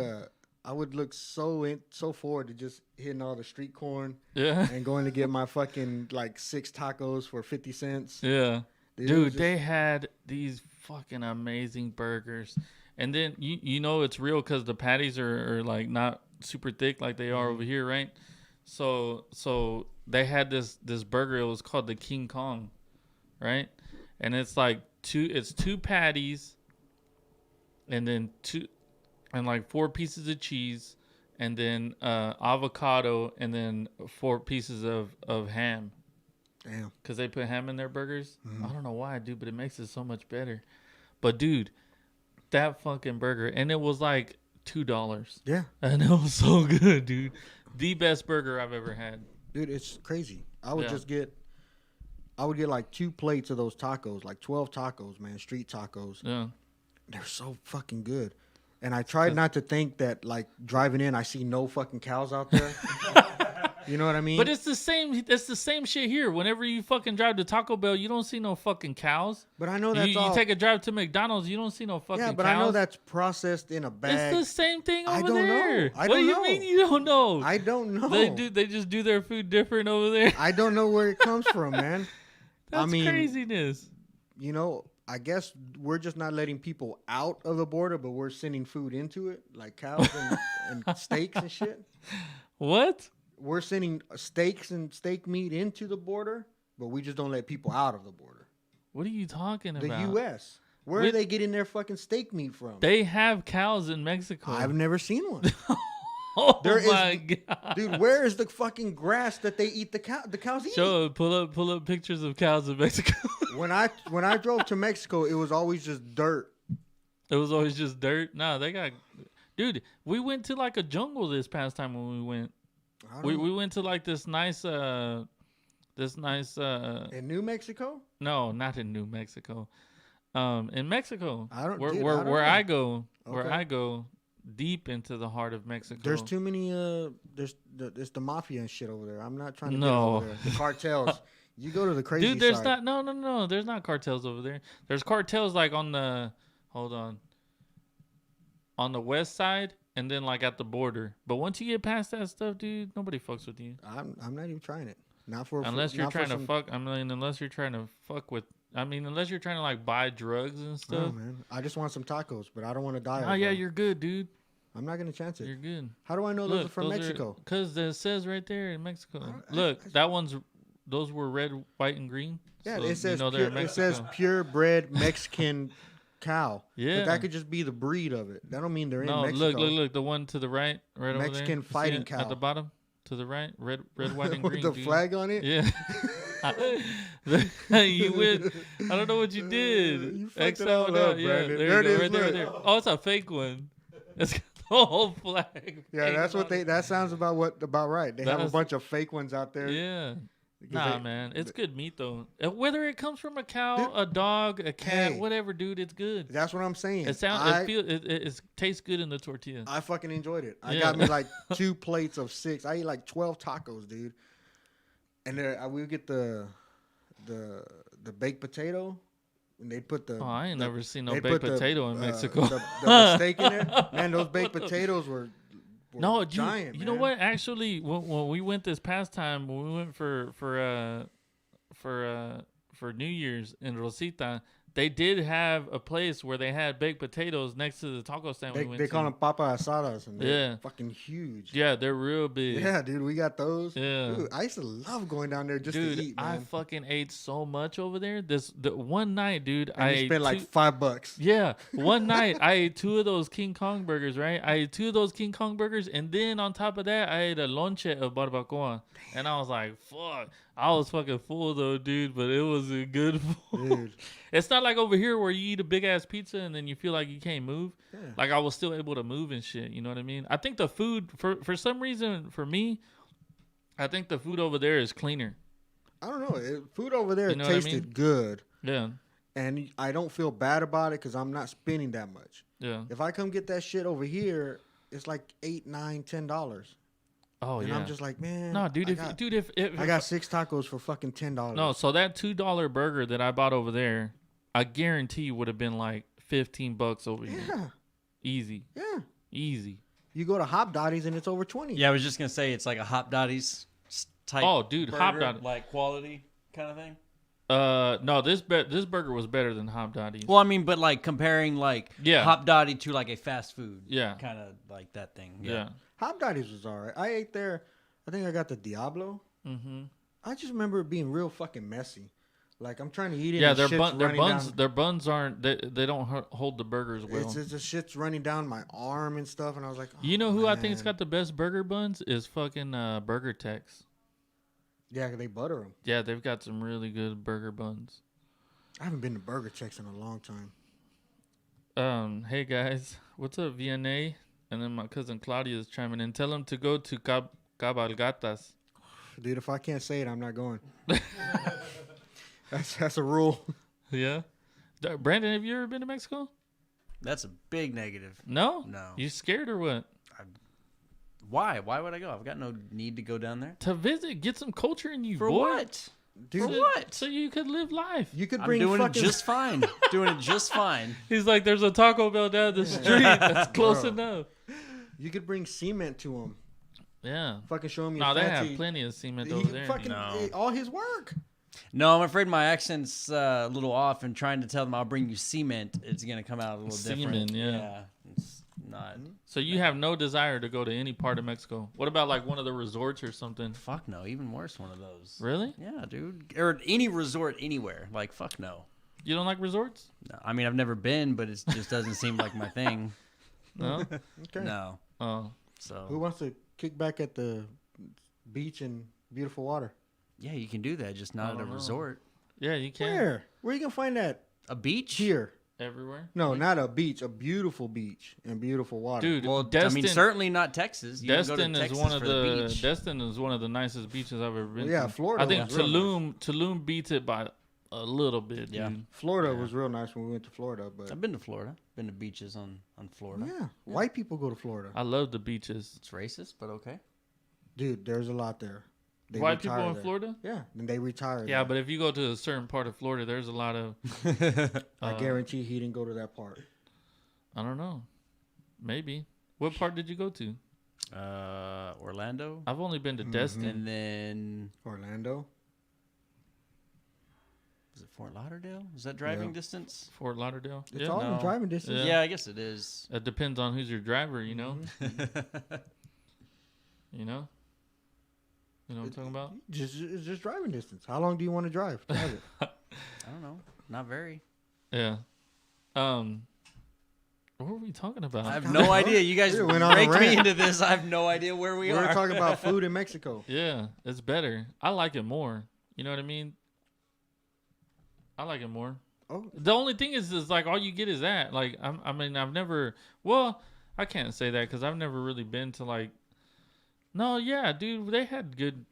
I would look so forward to just hitting all the street corn Yeah, and going to get my fucking 6 tacos for 50 cents. yeah. Dude, it was Dude, just- they had these fucking amazing burgers, and then you know it's real because the patties are not super thick like they are over here, right? So they had this burger. It was called the King Kong, right? And it's two patties, and then 4 pieces of cheese, and then avocado, and then 4 pieces of ham. Damn. Because they put ham in their burgers. Mm-hmm. I don't know why, dude, but it makes it so much better. But, dude, that fucking burger. And it was $2. Yeah. And it was so good, dude. The best burger I've ever had. Dude, it's crazy. I would Yeah. just get 2 plates of those tacos, 12 tacos, man, street tacos. Yeah. They're so fucking good. And I tried not to think that, driving in, I see no fucking cows out there. You know what I mean? But it's the same shit here. Whenever you fucking drive to Taco Bell, you don't see no fucking cows. But I know that's You all. take a drive to McDonald's, you don't see no fucking Yeah, but cows. I know that's processed in a bag. It's the same thing over I don't know. there. I what do don't you know. mean you don't know? I don't know. They just do their food different over there. I don't know where it comes from, man. That's I mean, craziness. I guess we're just not letting people out of the border, but we're sending food into it, like cows and steaks and shit. What? We're sending steaks and steak meat into the border, but we just don't let people out of the border. What are you talking The about? U.S. Where are they getting their fucking steak meat from? They have cows in Mexico. I've never seen one. oh there is- my god, Dude, where is the fucking grass that they eat the cows eat? Show pull up pictures of cows in Mexico. when I drove to Mexico, it was always just dirt. It was always just dirt. No, they got, dude. We went to like a jungle this past time when we went. We went to like this nice. In New Mexico? No, not in New Mexico. In Mexico. I don't. Where dude, where, I don't where know. I go. Where Okay. I go deep into the heart of Mexico. There's too many. There's the mafia and shit over there. I'm not trying to No. get over there. The cartels. You go to the crazy Dude, there's side. not. No. There's not cartels over there. There's cartels like on the. Hold on. On the west side, and then like at the border. But once you get past that stuff, dude, nobody fucks with you. I'm not even trying it. Not for Unless you're not for trying to some- fuck. I mean, unless you're trying to fuck with. I mean, unless you're trying to like buy drugs and No, stuff. man. I just want some tacos, but I don't want to die. Oh over yeah, it. you're good, dude. I'm not gonna chance it. You're good. How do I know those are from Mexico? Because it says right there in Mexico. I- Look, that one's. Those were red, white, and green. Yeah, So it says you know they're in it says Mexico. purebred Mexican cow. Yeah. but that could just be the breed of it. That don't mean they're No, in Mexico. look, the one to the right over there. Mexican You see fighting it cow. at the bottom, to the right, red, white, and with green. the dude. flag on it. Yeah. You went. I don't know what you did. You fucked X it all out, up, yeah. Brandon. There There you it go, is, right there, right look. there. Oh, it's a fake one. It's got the whole flag. Yeah, painted that's what on they. it. That sounds about right. They have a That's- bunch of fake ones out there. Yeah. because Nah, they- man, it's good meat though. Whether it comes from a cow, a dog, a cat, Hey. whatever, dude, it's good. That's what I'm saying. It sounds, it tastes good in the tortilla. I fucking enjoyed it. I Yeah. got me like 2 plates of 6. I eat like 12 tacos, dude. And there, we would get the baked potato, and they put the. Oh, I ain't the- never seen no they baked put the, potato in Mexico. The steak in there, man. Those baked potatoes were No, giant. you know man. what? Actually, when we went this past time, when we went for New Year's in Rosita, they did have a place where they had baked potatoes next to the taco stand. we went They to. call them papa asadas, and they're Yeah. fucking huge. Yeah, they're real big. Yeah, dude, we got those. Yeah. Dude, I used to love going down there just Dude, to eat, I man. fucking ate so much over there. The one night, dude, And I you ate spent like two- $5. Yeah, one night I ate 2 of those King Kong burgers, right? I ate 2 of those King Kong burgers, and then on top of that, I ate a lonche of barbacoa. And I was like, fuck. I was fucking full though, dude, but it was a good food. Dude. It's not like over here where you eat a big ass pizza and then you feel like you can't move. Yeah. Like I was still able to move and shit, you know what I mean? I think the food, for some reason, for me, I think the food over there is cleaner. I don't know. Food over there You know what I tasted mean? good, Yeah, and I don't feel bad about it because I'm not spending that much. yeah. If I come get that shit over here, it's like $8, $9, $10, Oh, and yeah. I'm just like, man, No, dude, if I got 6 tacos for fucking $10. No, so that $2 burger that I bought over there, I guarantee would have been like $15 over here. yeah, Easy. yeah. Easy. You go to Hop Dotties and it's over 20. Yeah, I was just gonna say it's like a Hop Dotties type. Oh, dude, Hop burger, Dottie. like quality kind of thing. No, this burger was better than Hop Dotties. Well, I mean, but like comparing like Yeah. Hop Dottie to like a fast food. Yeah. Kind of like that thing. Yeah. Hop Dotties was all right. I ate there. I think I got the Diablo. Mm-hmm. I just remember it being real fucking messy. Like I'm trying to eat it. Yeah, and their shit's running buns down- their buns aren't they don't hold the burgers well. It's just the shit's running down my arm and stuff, and I was like, You know oh, who I think's man. got the best burger buns is fucking Burger Tex. Yeah, they butter them. Yeah, they've got some really good burger buns. I haven't been to Burger Checks in a long time. Hey guys, what's up, VNA? And then my cousin Claudia is chiming in. Tell him to go to Cabalgatas. Dude, if I can't say it, I'm not going. That's a rule. Yeah. Brandon, have you ever been to Mexico? That's a big negative. No? No. You scared or what? Why? Why would I go? I've got no need to go down there. To visit, get some culture in you, For boy. what? Dude, For what? So you could live life. you could I'm bring doing it fucking just fine. Doing it just fine. He's like, there's a Taco Bell down the street. That's close Bro. enough. you could bring cement to him. Yeah. Fucking show him your No, they fancy. have plenty of cement He over there. fucking No. all his work. No, I'm afraid my accent's a little off, and trying to tell them I'll bring you cement, it's gonna come out a little different. Semen, yeah. It's not. So you have no desire to go to any part of Mexico. What about like one of the resorts or something? Fuck no, even worse one of those. Really? Yeah, dude. Or any resort anywhere. Like fuck no. You don't like resorts? No, I mean I've never been, but it just doesn't seem like my thing. No. Okay. No. Oh. Who So wants to kick back at the beach and beautiful water? yeah, you can do that, just I not at a don't know. resort. Yeah, you can. Where you gonna find that A beach? here? Everywhere. No, not a beach. A beautiful beach and beautiful water. Dude, Well, Destin, certainly not Texas. You don't go to Destin is Texas one of for the beach. Destin is one of the nicest beaches I've ever been Yeah, to. Florida I think was real Tulum beats it by a little bit, dude. Yeah. Florida was real nice when we went to Florida, but I've been to Florida. Been to beaches on Florida. yeah, white people go to Florida. I love the beaches. It's racist, but okay. Dude, there's a lot there. They White people retire in there. Florida? Yeah, and they retire. Yeah, there. but if you go to a certain part of Florida, there's a lot of I guarantee he didn't go to that part. I don't know. Maybe. What part did you go to? Orlando. I've only been to Destin. And then, Orlando. is it Fort Lauderdale? Is that driving Yeah. distance? Fort Lauderdale. It's yeah. all in No. driving distance. Yeah. Yeah, I guess it is. It depends on who's your driver, you know? You know? You know what I'm talking about? It's just driving distance. How long do you want to drive? Drive it. I don't know. Not very. Yeah. What were we talking about? I have no idea. You guys We went on a raked me rant. into this. I have no idea where we We were are. talking about food in Mexico. Yeah, it's better. I like it more. You know what I mean? I like it more. Oh, The only thing is like all you get is that. Like I mean, I've never. Well, I can't say that because I've never really been to like. No, yeah, dude, they had good,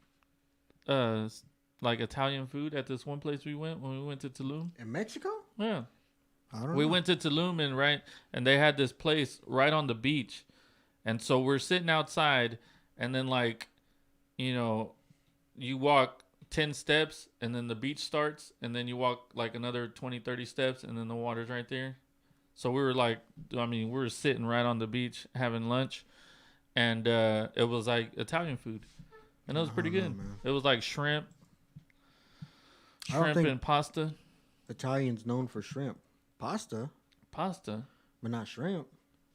like Italian food at this one place we went when we went to Tulum. in Mexico? Yeah, I don't we know. went to Tulum and they had this place right on the beach, and so we're sitting outside, and then like, you know, you walk 10 steps and then the beach starts, and then you walk like another 20, 30 steps, and then the water's right there. So we were like, I mean, we were sitting right on the beach having lunch, and it was like Italian food, and it was pretty good. man. It was like shrimp I don't think and pasta. Italians known for shrimp, pasta, Pasta? but not shrimp.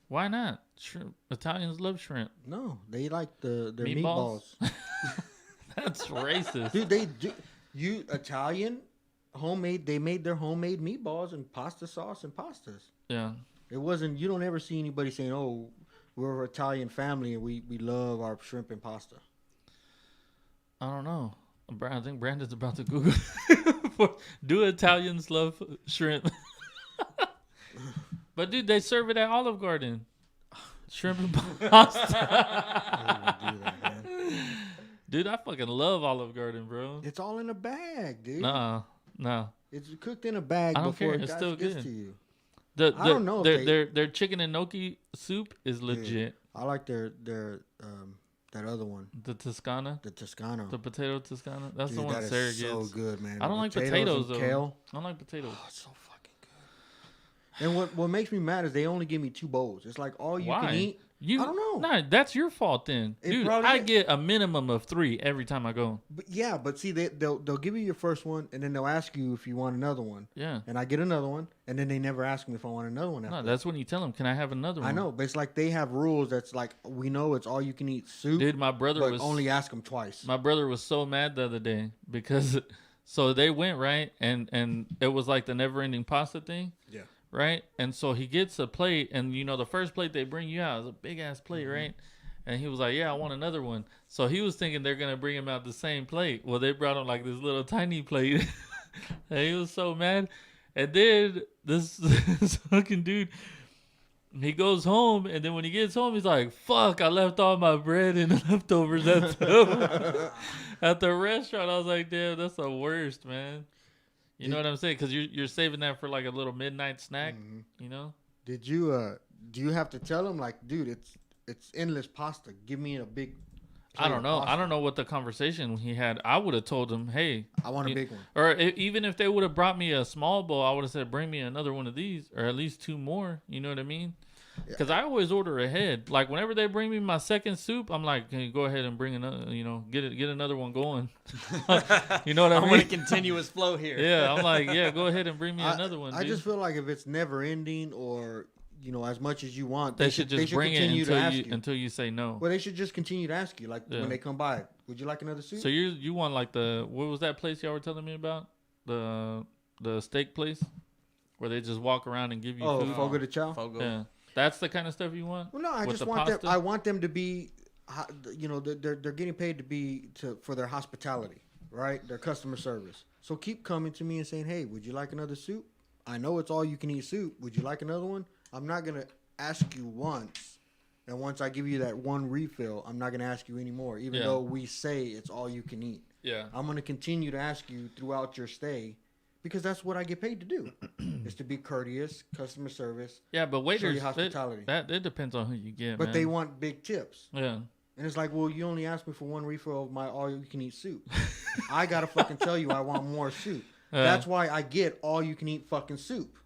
Why not? Shrimp. Italians love shrimp. No, they like their Meatballs? meatballs. That's racist. Dude, they do. You Italian homemade. They made their homemade meatballs and pasta sauce and pastas. Yeah. It wasn't. You don't ever see anybody saying, "Oh, we're an Italian family and we love our shrimp and pasta." I don't know. I think Brandon's about to Google. Do Italians love shrimp? But dude, they serve it at Olive Garden. Shrimp and pasta. They don't do that, man. Dude, I fucking love Olive Garden, bro. It's all in a bag, dude. No. It's cooked in a bag I don't before care. it It's gets still good. to you. I don't know if Their chicken and gnocchi soup is legit. I like their that other one, The Toscana, the Toscano. the potato Toscana. That's Dude, the one that Sarah is gets. so good, man. I don't like and potatoes though. Kale. I don't like potatoes. Oh, it's so fucking good. And what makes me mad is they only give me 2 bowls. It's like all you Why? can eat. You, I don't know. Nah, that's your fault then, It dude. probably I is. get a minimum of 3 every time I go. But yeah, but see, they'll give you your first one, and then they'll ask you if you want another one. Yeah. And I get another one, and then they never ask me if I want another one. No, After that's when you tell them, "Can I have another that. one?" I know, but it's like they have rules. That's like we know it's all you can eat soup. Dude, my brother but was only ask them twice. my brother was so mad the other day because so they went right and it was like the never ending pasta thing. Yeah. Right? And so he gets a plate, and you know the first plate they bring you out is a big ass plate, right? And he was like, "Yeah, I want another one." So he was thinking they're gonna bring him out the same plate. Well, they brought him like this little tiny plate, and he was so mad. And then this fucking dude, he goes home, and then when he gets home, he's like, "Fuck! I left all my bread and leftovers at the restaurant." I was like, "Damn, that's the worst, man." You know what I'm saying? Because you're saving that for like a little midnight snack, you know? Did you do you have to tell them like, dude, it's endless pasta. Give me a big. I don't plate know. of I pasta. don't know what the conversation he had. I would have told him, "Hey, I want a you- big one. Or even if they would have brought me a small bowl, I would have said, "Bring me another one of these, or at least 2 more." You know what I mean? Because I always order ahead. Like whenever they bring me my second soup, I'm like, "Can you go ahead and bring another? You know, get another one going." You know what I I mean? want a continuous flow here. Yeah, I'm like, yeah, go ahead and bring me another one. I dude. just feel like if it's never ending or as much as you want, they should just bring it continue to ask until you say no. Well, they should just continue to ask you, like Yeah. when they come by. Would you like another soup? So you want like what was that place y'all were telling me about? The steak place where they just walk around and give you food. Fogo de Chao. Fogo. Yeah, that's the kind of stuff you want. Well, no, I With just the want them. pasta? I want them to be, they're getting paid to for their hospitality, right? Their customer service. So keep coming to me and saying, hey, would you like another soup? I know it's all you can eat soup. Would you like another one? I'm not going to ask you once. And once I give you that one refill, I'm not going to ask you anymore, even though we say it's all you can eat. Yeah. I'm going to continue to ask you throughout your stay because that's what I get paid to do, is to be courteous, customer service. Yeah, but waiters, show you hospitality. It depends on who you get, But man. they want big tips. Yeah. And it's like, well, you only asked me for one refill of my all-you-can-eat soup. I got to fucking tell you I want more soup. That's why I get all-you-can-eat fucking soup.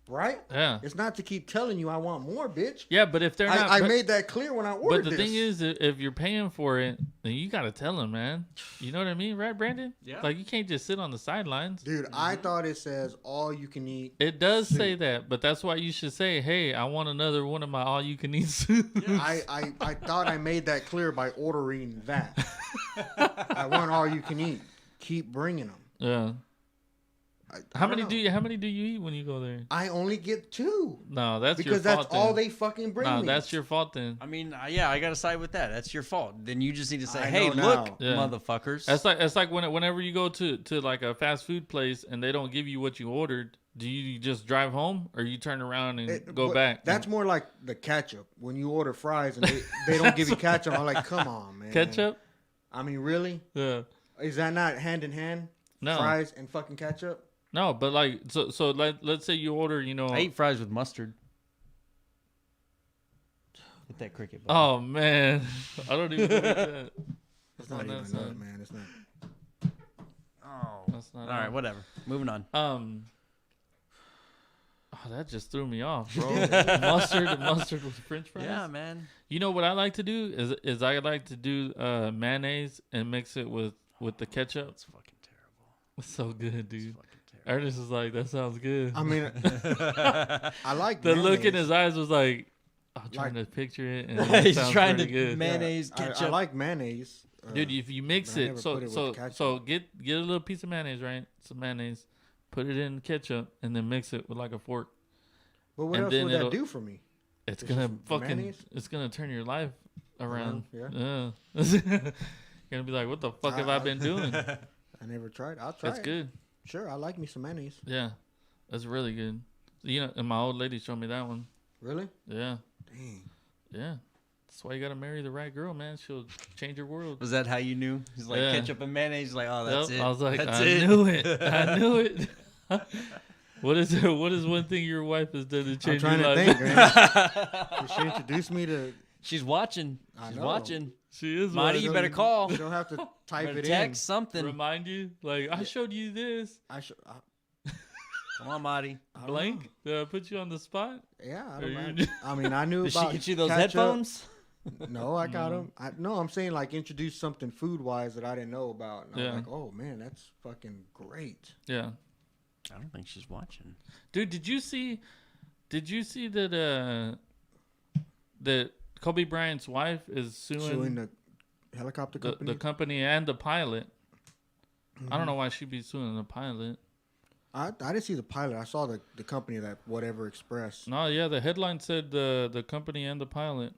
Right? Yeah. It's not to keep telling you I want more, bitch. Yeah, but if they're not... I made that clear when I ordered But the this. thing is, if you're paying for it, then you got to tell them, man. You know what I mean? Right, Brandon? Yeah. Like, you can't just sit on the sidelines. Dude, I thought it says all-you-can-eat. It does say that, but that's why you should say, hey, I want another one of my all-you-can-eat soup. I thought I made that clear by ordering that. I want all-you-can-eat. Keep bringing them. Yeah. I How don't many know. how many do you eat when you go there? I only get 2. No, that's your Because fault. that's all then. they fucking bring No, me. that's your fault then. I mean, yeah, I gotta side with that. That's your fault. Then you just need to say, I "Hey, know look, now. Yeah. motherfuckers." It's like whenever you go to like a fast food place and they don't give you what you ordered, do you just drive home or you turn around and go But back? That's more like the ketchup. When you order fries and they don't give you ketchup, I'm like, come on, man. Ketchup? I mean, really? Yeah. Is that not hand in hand? No. Fries and fucking ketchup? No, but like so let's say you order, you know. I eat fries with mustard. Hit that cricket. Button. Oh man, I don't even know what that. It's not on even that enough, side. man. It's not. Oh, That's not all right, whatever. Moving on. Oh, that just threw me off, bro. mustard with French fries. Yeah, man. You know what I like to do is I like to do mayonnaise and mix it with the ketchup. It's fucking terrible. It's so good, dude. Fucking terrible. Ernest is like, that sounds good. I mean, I like The look in mayonnaise. his eyes was like, I'm trying to picture it, and it He's sounds trying pretty to good. mayonnaise, I ketchup. like mayonnaise. Dude, if you mix but I it, never so put it with so ketchup. so get a little piece of mayonnaise, right? Some mayonnaise, put it in ketchup, and then mix it with like a fork. But what and else then would that it'll- do for me? It's It's gonna just fucking, mayonnaise? it's gonna turn your life around. Yeah. You're gonna be like, what the fuck have I been doing? I never tried. I'll try That's it. good. Sure, I like me some mayonnaise. Yeah, that's really good. You know, and my old lady showed me that one. Really? Yeah, Dang. yeah. That's why you gotta marry the right girl, man. She'll change your world. Was that how you knew? He's like Yeah. ketchup and mayonnaise. He's like, oh, that's Yep, it. I was like, that's I it. knew it. I knew it. What is one thing your wife has done to I'm change trying your to life? think, man. She introduced me to. She's watching. I She's know. watching. She is Marty, one. you better call. She'll have to type Better it text something. Remind you, like I showed you this. in. Come on, Marty. I don't Blank. Did I put you on the spot? Yeah, I Or don't you- know. I mean, I knew Did she about get you those ketchup. headphones? No, I got them. No, I'm saying like introduce something food wise that I didn't know about. And Yeah. I'm like, oh man, that's fucking great. Yeah, I don't think she's watching. dude. Did you see that that Kobe Bryant's wife is Suing suing the helicopter the company. company and the pilot? I don't know why she'd be suing the pilot. I didn't see the pilot. I saw the company that Whatever Express. No, yeah, the headline said the company and the pilot.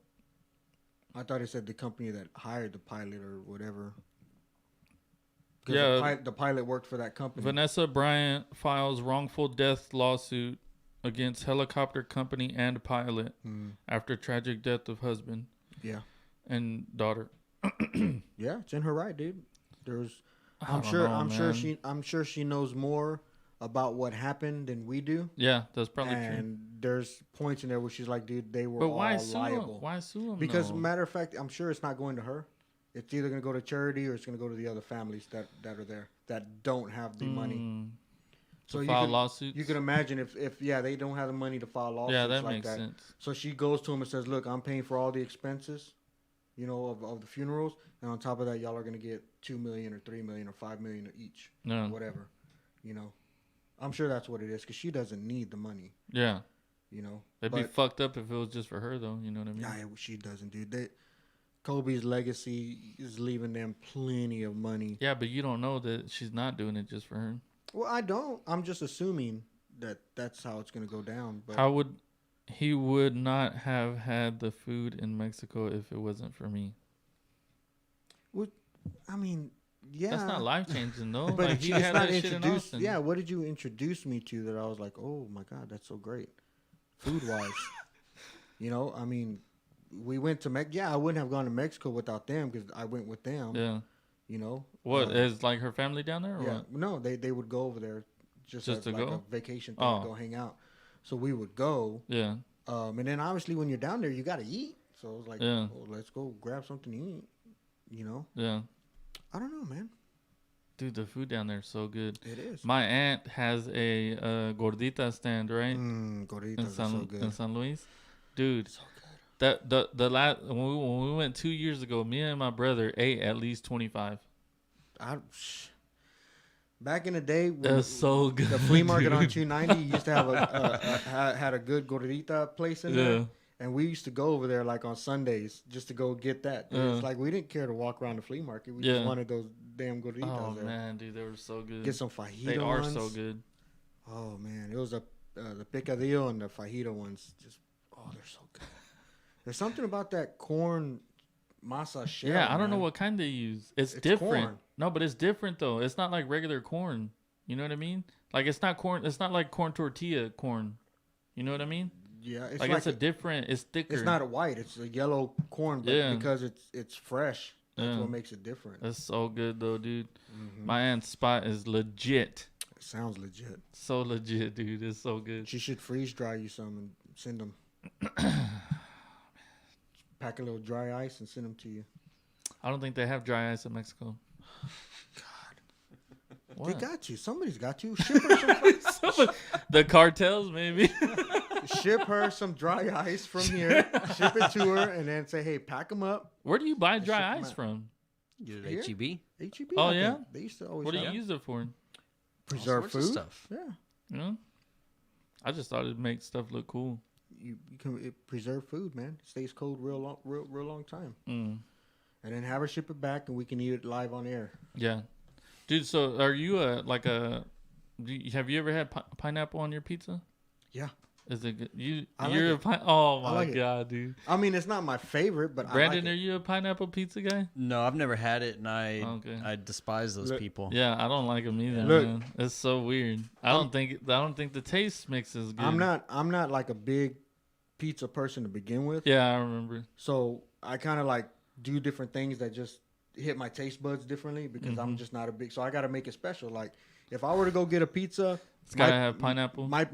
I thought it said the company that hired the pilot or whatever. 'Cause Yeah. the pilot worked for that company. Vanessa Bryant files wrongful death lawsuit against helicopter company and pilot after tragic death of husband Yeah, and daughter. yeah, it's in her right, dude. There's, I I'm don't sure, know, I'm sure she knows more about what happened than we do. Yeah, that's probably true. And there's points in there where she's like, dude, they were But all why sue liable. him? Why sue him? Because though? matter of fact, I'm sure it's not going to her. It's either going to go to charity or it's going to go to the other families that are there that don't have the money. So to file you can imagine if they don't have the money to file lawsuits Yeah, that like makes that. sense. So she goes to him and says, "Look, I'm paying for all the expenses, of the funerals, and on top of that, y'all are going to get $2 million or $3 million or $5 million each, No. whatever." I'm sure that's what it is because she doesn't need the money. Yeah, It'd it'd be fucked up if it was just for her, though. You know what I mean? Nah, she doesn't, dude. Kobe's legacy is leaving them plenty of money. Yeah, but you don't know that she's not doing it just for her. Well, I don't. I'm just assuming that that's how it's going to go down. But How would he would not have had the food in Mexico if it wasn't for me? I mean, Yeah, That's not life changing though. but Like he it's had not that shit in introduced. Austin. Yeah, what did you introduce me to that I was like, oh my god, that's so great, food wise. You know, I mean, we went to Mexico. Yeah, I wouldn't have gone to Mexico without them because I went with them. Yeah. You know, What is like her family down there? Or Yeah, what? no, they would go over there just Just as to like go? a vacation thing, Oh. go hang out. So we would go, Yeah. and then obviously when you're down there, you got to eat. So it was like, Yeah. well, let's go grab something to eat. You know, Yeah. I don't know, man. Dude, the food down there is so good. It is. My aunt has a gordita stand, right? Gorditas in are San so good. in San Luis. Dude, So good. that the last when we went 2 years ago, me and my brother ate at least 25. Back in the day, when That's so good. the flea market on dude. 290 used to have had a good gordita place in Yeah. there. And we used to go over there like on Sundays just to go get that. It's like we didn't care to walk around the flea market. We Yeah. just wanted those damn gorditas Oh there. man, dude, they were so good. Get some fajita They are ones. so good. Oh man, it was the picadillo and the fajita ones. Just they're so good. There's something about that corn masa shell. Yeah, I don't know man. what kind they use. It's It's different. corn. No, but it's different though. It's not like regular corn. You know what I mean? Like it's not corn. It's not like corn tortilla corn. You know what I mean? Yeah, it's Like, like it's a different. It's thicker. it's not a white. It's a yellow corn, but Yeah. because it's fresh, that's Yeah. what makes it different. That's so good though, dude. Mm-hmm. My aunt's spot is legit. It sounds legit. So legit, dude. It's so good. She should freeze dry you some and send them. Pack a little dry ice and send them to you. I don't think they have dry ice in Mexico. They What? got you. Somebody's got you. Ship her some, The cartels, maybe. ship her some dry ice from here. Ship it to her, and then say, "Hey, pack them up." Where do you buy dry ship 'em ice out. from? Get Here? it HEB. HEB. Oh, I yeah? think. They used to always What do you have use it for? preserve All sorts of food. stuff. Yeah, You know? I just thought it'd make stuff look cool. you can preserve food, man. It stays cold real long time, Mm. and then have her ship it back, and we can eat it live on air. Yeah. Dude, so are you have you ever had pineapple on your pizza? Yeah, Is it good? I like You're a it. oh I my like it. god, dude. I mean it's not my favorite, but Brandon, I are like it. you a pineapple pizza guy? No, I've never had it, and Okay. I despise those Look, people. Yeah, I don't like them either, Look. man. It's so weird. I don't think the taste mix is good. I'm not like a big pizza person to begin with. Yeah, I remember. So I kind of like do different things that just hit my taste buds differently because Mm-hmm. I'm just not a big. So I got to make it special. Like if I were to go get a pizza, It's gotta have pineapple. My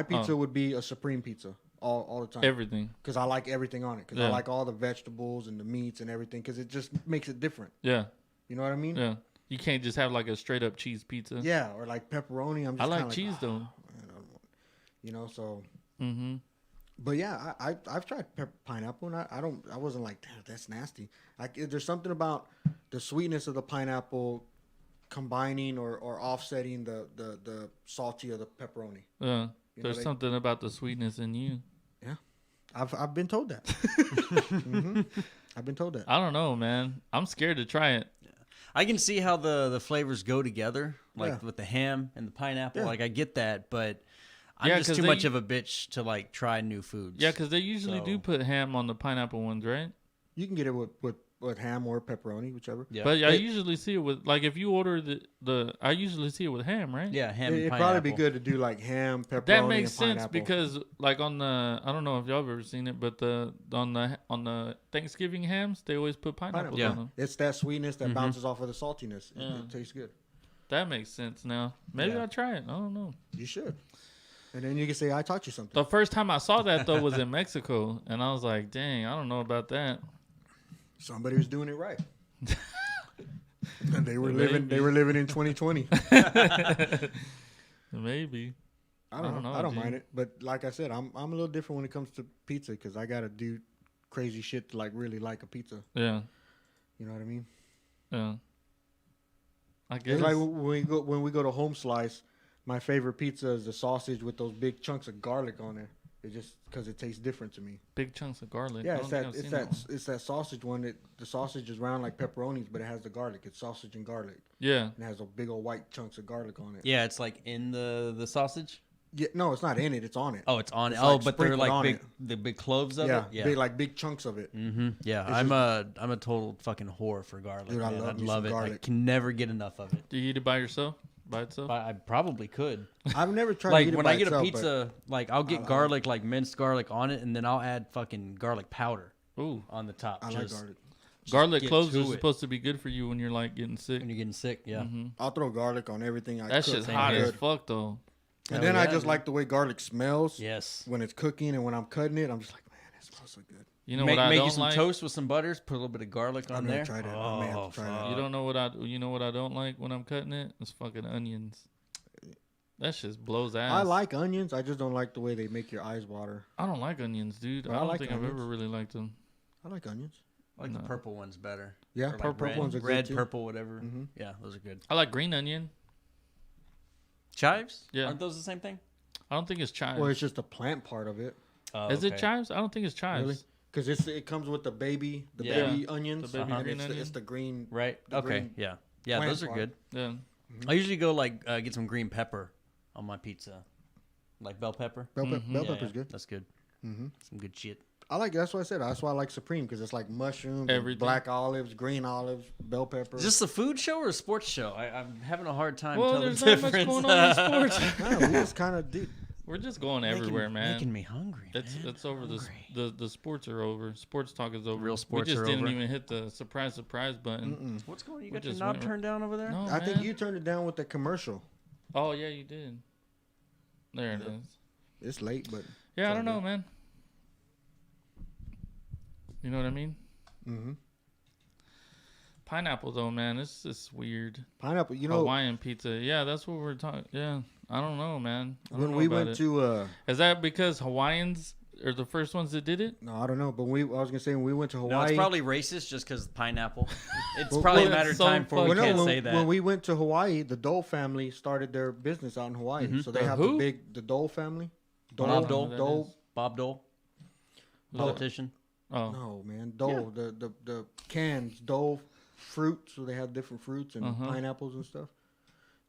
pizza Oh. would be a supreme pizza all the time Everything. because I like everything on it because Yeah. I like all the vegetables and the meats and everything because it just makes it different. Yeah, You know what I mean? yeah. You can't just have like a straight up cheese pizza. Yeah, or like pepperoni. I'm just I like kinda cheese though. I don't want, you know, so. Mm-hmm. But yeah, I've tried pineapple and I wasn't like, damn, that's nasty. There's something about the sweetness of the pineapple combining or offsetting the salty of the pepperoni. Yeah. You know, There's they- something about the sweetness in you. I've been told that. I've been told that. I don't know, man. I'm scared to try it. I can see how the flavors go together, like Yeah. with the ham and the pineapple. Yeah. Like I get that, but I'm Yeah, just 'cause too they- much of a bitch to like try new foods. Yeah, because they usually do So- put ham on the pineapple ones, right? You can get it with ham or pepperoni, whichever. Yeah. But I It- usually see it with like if you order I usually see it with ham, right? Yeah, ham and It'd pineapple. probably be good to do like ham, pepperoni, That makes and sense pineapple. because like on the I don't know if y'all have ever seen it, but on the Thanksgiving hams they always put pineapples Yeah. on them. It's that sweetness that Mhm. bounces off of the saltiness. Yeah. It tastes good. That makes sense now. Maybe Yeah. I'll try it. I don't know. You should. And then you can say, I taught you something. The first time I saw that though was in Mexico, and I was like, dang, I don't know about that. Somebody was doing it right. And they were Maybe. living in 2020. Maybe. I don't know. I don't dude. mind it, but like I said, I'm a little different when it comes to pizza because I gotta do crazy shit to like really like a pizza. Yeah. You know what I mean? Yeah. I guess. It's like when we go to Home Slice, my favorite pizza is the sausage with those big chunks of garlic on there. It just because it tastes different to me. big chunks of garlic. Yeah, I it's don't that think I've it's seen that one. it's that sausage one. The sausage is round like pepperonis, but it has the garlic. It's sausage and garlic, Yeah. and it has a big old white chunks of garlic on it. Yeah, it's like in the sausage. Yeah, no, it's not in it. It's on it. Oh, it's on it. It's Oh, like but they're sprinkled like on big, it. the big cloves of Yeah, it. Yeah, big chunks of it. Yeah. It's I'm a total fucking whore for garlic. Dude, I man. love I'd me love some it. I garlic. can never get enough of it. Do you eat it by yourself? By itself? I probably could. I've never tried. Like to eat it when by I get itself, a pizza, like I'll get garlic, like minced garlic on it, and then I'll add fucking garlic powder Ooh. on the top. but I like just garlic. Garlic get cloves to are it. supposed to be good for you when you're like getting sick. when you're getting sick. Yeah. I'll throw garlic on everything I That cook. shit's same hot here. as fuck though. And Hell then I yeah, just dude. like the way garlic smells Yes. when it's cooking, and when I'm cutting it, I'm just like, man, it smells so good. You know make what I make don't you some like? toast with some butters. Put a little bit of garlic on I've there. never tried it. I may have to try that. You don't know what I don't like when I'm cutting it? It's fucking onions. That shit blows ass. I like onions. I just don't like the way they make your eyes water. I don't like onions, dude. But I I don't like think I've onions. ever really liked them. I like onions. I like No. the purple ones better. Yeah, Or like purple red, ones are good red, too. purple, whatever. Mhm. Yeah, those are good. I like green onion. Chives? Yeah. Aren't those the same thing? I don't think it's chives. Well, it's just the plant part of it, Oh, Is it okay. chives? I don't think it's chives. really, because it comes with the baby Yeah. baby onions. The baby and green it's, onion. it's the green. Right. The Okay. green Yeah. Yeah, plant those are part. good. Yeah. I usually go like get some green pepper on my pizza, like bell pepper. Bell, bell Yeah, pepper's yeah, good. That's good. hmm Some good shit. I like. That's what I said. That's why I like Supreme, because it's like mushrooms, and Everything. black olives, green olives, bell pepper. Is this a food show or a sports show? I'm having a hard time Well, telling there's the not much difference. going on in sports. no, we just kind of did. We're just going everywhere, man. Making me hungry. It's over. The sports are over. Sports talk is over. Real sports We just are didn't over. even hit the surprise button. What's going on? You We got your just knob went- turned down over there? No, I think man. you turned it down with the commercial. Oh yeah, you did. There it Yeah. is. It's late, but Yeah, I all don't know, good. man. You know what I mean? hmm Pineapple though, man, it's just weird. pineapple. You know, Hawaiian pizza. Yeah, that's what we're talking. Yeah, I don't know, man. I don't when know we about went it. to Is that because Hawaiians are the first ones that did it? no, I don't know, but I was gonna say when we went to Hawaii. No, it's probably racist just because pineapple. It's Well, probably a well, matter of it's so time before we fucking- Well, can't no, say when, that. when we went to Hawaii, the Dole family started their business out in Hawaii. So they The have who? the Dole family. Bob Dole? Dole. Bob Dole, Who's that? politician. Oh, No, man, Dole. The cans, Dole fruit. So they have different fruits and Uh-huh. pineapples and stuff.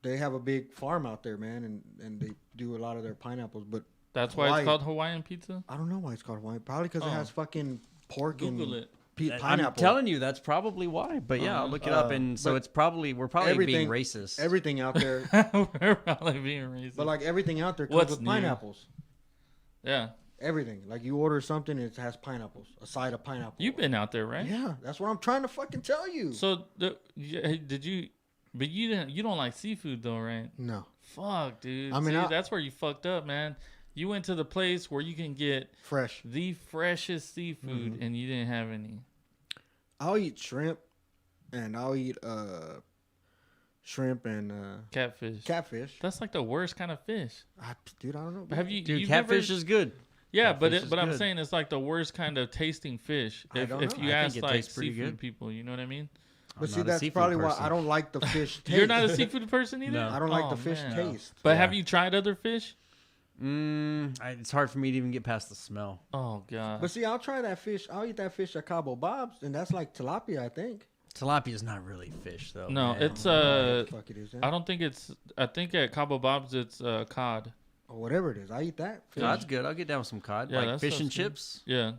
They have a big farm out there, man, and they do a lot of their pineapples. But that's why Hawaii. it's called Hawaiian pizza. I don't know why it's called Hawaii. Probably because Oh. it has fucking pork Google and it. pineapple. I'm telling you, that's probably why. But yeah, I'll look it up, and so but it's probably we're probably being everything- racist. Everything out there, We're probably being racist. but like everything out there comes What's with new? pineapples. yeah, Everything. Like you order something, it has pineapples. A side of pineapple. you've been out there, right? Yeah, that's what I'm trying to fucking tell you. So did you? But you didn't. You don't like seafood though, right? No, Fuck, dude. I mean, See, that's where you fucked up, man. You went to the place where you can get fresh. the freshest seafood, Mm-hmm. and you didn't have any. I'll eat shrimp, and I'll eat shrimp and Catfish. catfish. That's like the worst kind of fish. Dude, I don't know. But have you? Dude, you've catfish never, is good. Yeah, catfish is but I'm good. saying it's like the worst kind of tasting fish. I If don't if know. you I ask think it like tastes pretty seafood good. people, you know what I mean. But I'm see, not a that's seafood probably person. why I don't like the fish taste. You're not a seafood person either. No. I don't like Oh, the fish man. taste. But Yeah. have you tried other fish? It's hard for me to even get past the smell. Oh god. But see, I'll try that fish. I'll eat that fish at Cabo Bob's, and that's like tilapia, I think. Tilapia is not really fish, though. No, man. it's Fuck it is. I don't think it's. I think at Cabo Bob's it's cod. Or whatever it is. I eat that. Fish. Cod's good. I'll get down with some cod, Yeah, like that fish and stuff's good. chips, Yeah,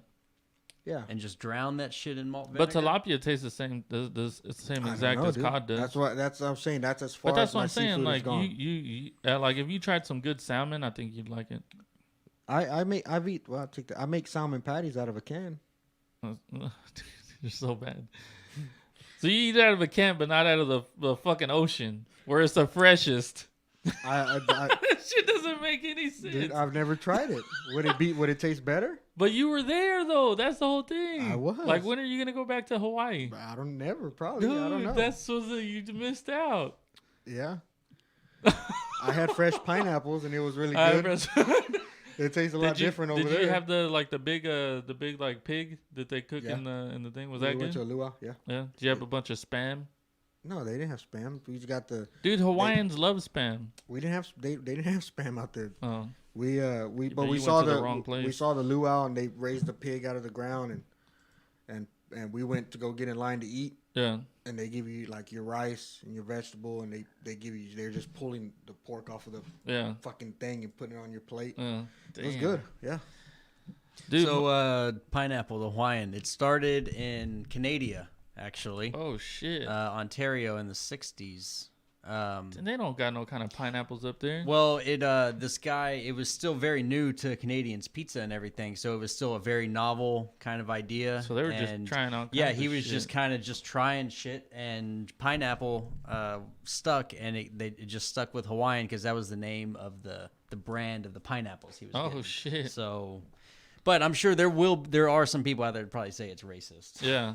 Yeah. and just drown that shit in malt but vinegar. tilapia tastes the same. It's the same I don't exact know, as dude. cod does. That's what I'm saying. That's as far but that's as what my I'm saying. seafood is Like gone. you like if you tried some good salmon, I think you'd like it. I make I make salmon patties out of a can. You're so bad. So you eat out of a can, but not out of the fucking ocean, where it's the freshest. I That shit doesn't make any sense. dude, I've never tried it. Would it taste better? But you were there though. That's the whole thing. I was. Like, when are you gonna go back to Hawaii? I don't never probably. Dude, I don't know. that's what you missed out. Yeah. I had fresh pineapples and it was really I good. It tastes a lot different over did there. you have the big like pig that they cook Yeah. in the thing? Was we that went good? to a luau, yeah. Yeah. Did you have a bunch of spam? No, they didn't have spam. We just got the. Dude, Hawaiians love spam. We didn't have. They didn't have spam out there. Oh, But you we went saw to the the wrong place. we saw the luau and they raised the pig out of the ground and and we went to go get in line to eat, Yeah. and they give you like your rice and your vegetable, and they're just pulling the pork off of the Yeah. fucking thing and putting it on your plate. Damn. It was good. Yeah. Dude. So pineapple, the Hawaiian, it started in Canada, actually, Oh shit. Ontario in the 60s. And they don't got no kind of pineapples up there. Well, this guy, it was still very new to Canadians' pizza and everything, so it was still a very novel kind of idea. So they were just And, trying out. Yeah, kinds he of was shit. just kind of just trying shit, and pineapple stuck, and it just stuck with Hawaiian because that was the name of the brand of the pineapples he was Oh getting. shit. So, but I'm sure there are some people out there that probably say it's racist. Yeah.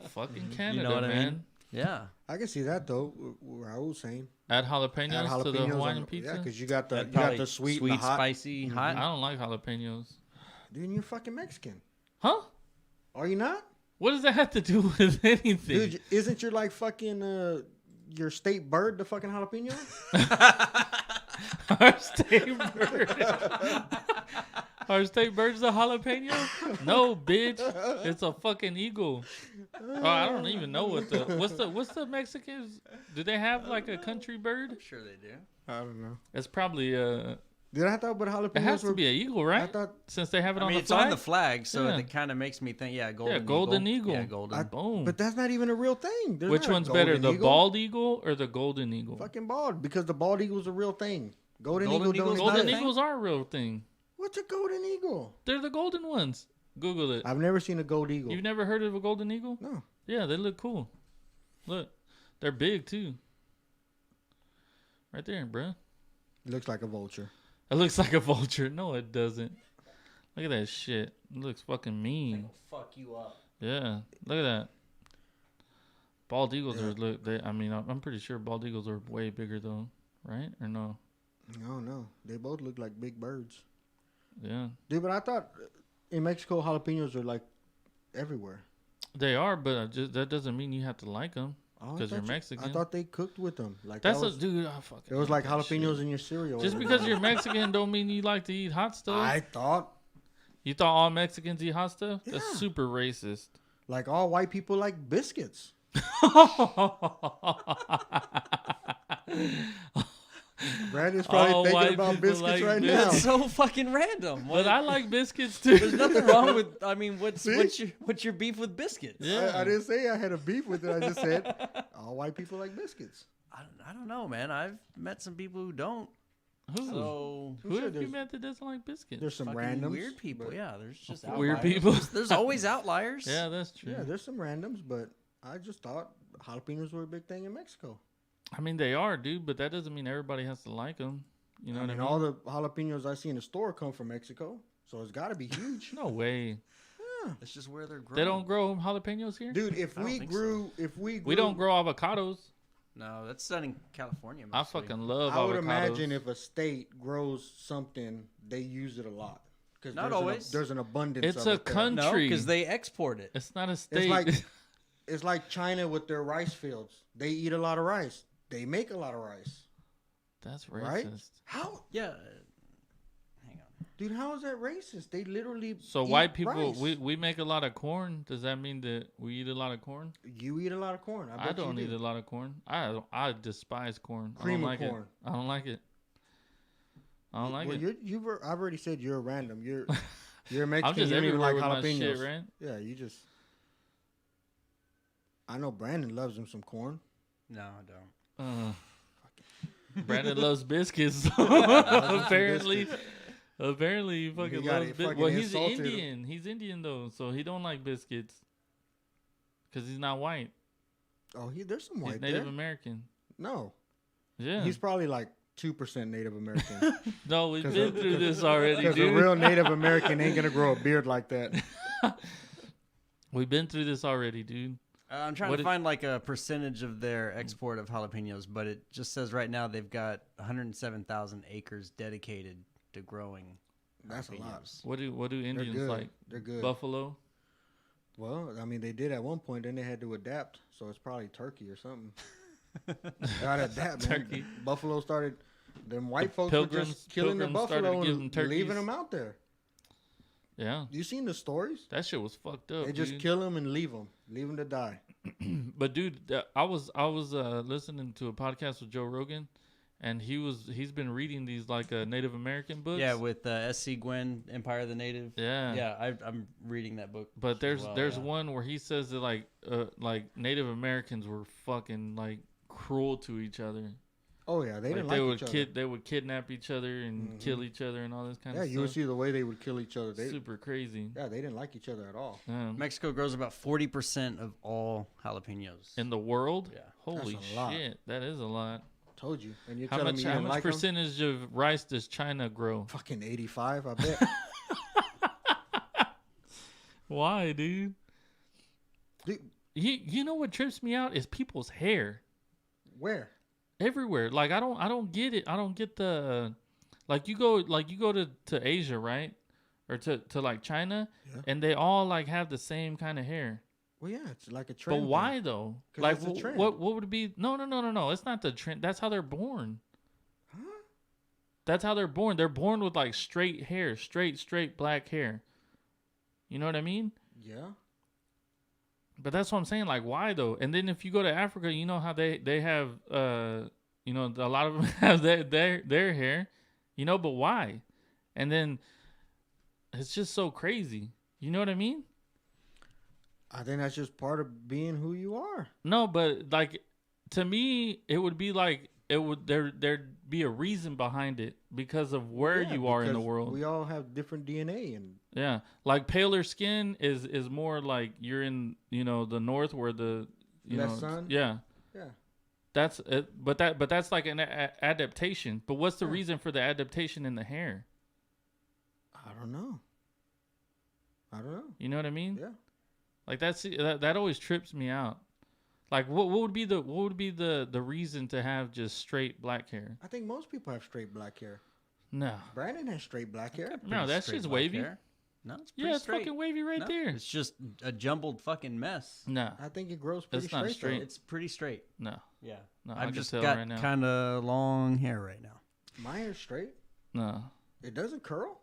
Fucking Canada, You know what I man. mean? Yeah. I can see that though. What Raul saying. Add jalapenos, Add to the jalapenos Hawaiian on- pizza. Yeah, because you got the That'd you got probably the sweet, and the hot. spicy, hot. I don't like jalapenos. Dude, you're fucking Mexican. Huh? Are you not? What does that have to do with anything? Dude, isn't your like fucking your state bird the fucking jalapeno? Our state bird. Our state bird's a jalapeno? No, bitch. It's a fucking eagle. Oh, I don't even know what's the Mexicans? Do they have like a country bird? I'm sure they do. I don't know. It's probably Did I thought but jalapenos it has to were? be an eagle, I right? thought Since they have it I on mean, the it's flag. on the flag, so Yeah. it kind of makes me think, golden golden eagle. Yeah, golden. Boom. but that's not even a real thing. There's Which not a one's better, golden the eagle. bald eagle or the golden eagle? Fucking bald, because the bald eagle's a real thing. Golden Golden eagle don't eagle's Golden exist. eagles are a real thing. What's a golden eagle? They're the golden ones. Google it. I've never seen a gold eagle. You've never heard of a golden eagle? No. Yeah, they look cool. Look, they're big too. Right there, bruh. It looks like a vulture. It looks like a vulture. No, it doesn't. Look at that shit. It looks fucking mean. Fuck you up. Yeah, look at that. Bald eagles are look. I'm pretty sure bald eagles are way bigger though, right? Or no? No. They both look like big birds. Yeah, Dude, but I thought in Mexico jalapenos are like everywhere. they are, but that doesn't mean you have to like them Oh, I because you're thought Mexican. I thought they cooked with them. Like That's that was, dude. I fucking. it was like hate that jalapenos shit. in your cereal. Just because you're Mexican don't mean you like to eat hot stuff. I thought You thought all Mexicans eat hot stuff? That's Yeah. super racist. like all white people like biscuits. Brandon's probably All thinking white about people biscuits like right biscuits. now. That's so fucking random. But I like biscuits too. There's nothing wrong with. I mean, what's See? what's your beef with biscuits? Yeah. I didn't say I had a beef with it. I just said all white people like biscuits. I don't know, man. I've met some people who don't. Who? So Who have you there's- met that doesn't like biscuits? There's some fucking randoms. weird people. but- Yeah, there's just Weird outliers. people? There's always outliers. Yeah, that's true. Yeah, there's some randoms, but I just thought jalapenos were a big thing in Mexico. I mean, they are, dude, but that doesn't mean everybody has to like them. You know I what mean, I mean? all the jalapenos I see in the store come from Mexico, so it's got to be huge. No way. It's just where they're grown. They don't grow jalapenos here? Dude, if I don't we think grew, if we grew, We don't grow avocados. No, that's done in California. I Mostly. fucking love I would avocados. imagine if a state grows something, they use it a lot. Because Not always. There's an abundance. It's of a it there. country. No, because they export it. It's not a state. It's like China with their rice fields. They eat a lot of rice. They make a lot of rice. That's Right? racist. How, Yeah. Hang on. dude? How is that racist? They literally. So eat white people, rice. we make a lot of corn. Does that mean that we eat a lot of corn? You eat a lot of corn. I bet don't you eat do. a lot of corn. I despise corn. Cream I of don't like corn. it. I don't like it. I don't like Well, it. I've already said you're random. You're a Mexican. I'm just you don't even everywhere like with my jalapenos. shit, right? Yeah, you just. I know Brandon loves him some corn. No, I don't. Brandon loves biscuits. apparently, he fucking He got loves it biscuits. fucking Well, he's insulted. Indian. He's Indian though, so he don't like biscuits because he's not white. Oh, there's some He's white Native there. American. No, Yeah. he's probably like 2% Native American. No, we've 'Cause been of- through this already, Because a dude. real Native American ain't gonna grow a beard like that. We've been through this already, dude. I'm trying What to is- find like a percentage of their export of jalapenos, but it just says right now they've got 107,000 acres dedicated to growing. That's a lot. jalapenos. What do They're Indians good. like? They're good. Buffalo. Well, I mean, they did at one point. Then they had to adapt, so it's probably turkey or something. Gotta adapt, man. Turkey. Buffalo started. Them white folks Pilgrims- were just killing the pilgrims started buffalo to give them and turkeys. leaving them out there. Yeah, You seen the stories? that shit was fucked up. They just dude. kill them and leave them to die. But dude, I was listening to a podcast with Joe Rogan, and he's been reading these like Native American books. Yeah, with S.C. Gwynn, Empire of the Native. Yeah. Yeah, I'm reading that book. But there's as well, there's yeah. one where he says that like Native Americans were fucking like cruel to each other. Oh yeah, they Like didn't they like would each other. they would kidnap each other and kill each other and all this kind Yeah, of you would stuff. see the way they would kill each other. They, Super crazy. yeah, they didn't like each other at all. Yeah. Mexico grows about 40% of all jalapenos. In the world? Yeah. Holy That's a lot. shit, that is a lot. Told you. And you're How telling much me you didn't like 'em? percentage of rice does China grow? Fucking 85, I bet. Why, dude? Dude, You know what trips me out is people's hair. where? Everywhere. Like I don't get it. I don't get the like you go to Asia, right? Or to like China, Yeah. and they all like have the same kind of hair. Well, yeah, it's like a trend. But why though? 'Cause Like it's a trend. what would it be? No. It's not the trend. That's how they're born. That's how they're born. They're born with like straight hair, straight black hair. You know what I mean? Yeah. But that's what I'm saying. Like, why though? And then if you go to Africa, you know how they have, you know, a lot of them have their hair, you know. But why? And then it's just so crazy. You know what I mean? I think that's just part of being who you are. No, but like to me, it would be like there'd be a reason behind it because of where Yeah, you are in the because world. We all have different DNA, and Yeah, like paler skin is more like you're in the north where the Less sun? Yeah. yeah. That's it, but that's like an adaptation. But what's the reason for the adaptation in the hair? I don't know. You know what I mean? Yeah. Like that always trips me out. Like what would be the reason to have just straight black hair? I think most people have straight black hair. No, Brandon has straight black hair. no, that Straight shit's black wavy. hair. No, it's pretty Yeah, it's straight. fucking wavy right No, there. It's just a jumbled fucking mess. No, I think it grows pretty It's not straight. straight. though. It's pretty straight. no, Yeah. No, I I've can just tell got right now. kind of long hair right now. My hair's straight. no. It doesn't curl.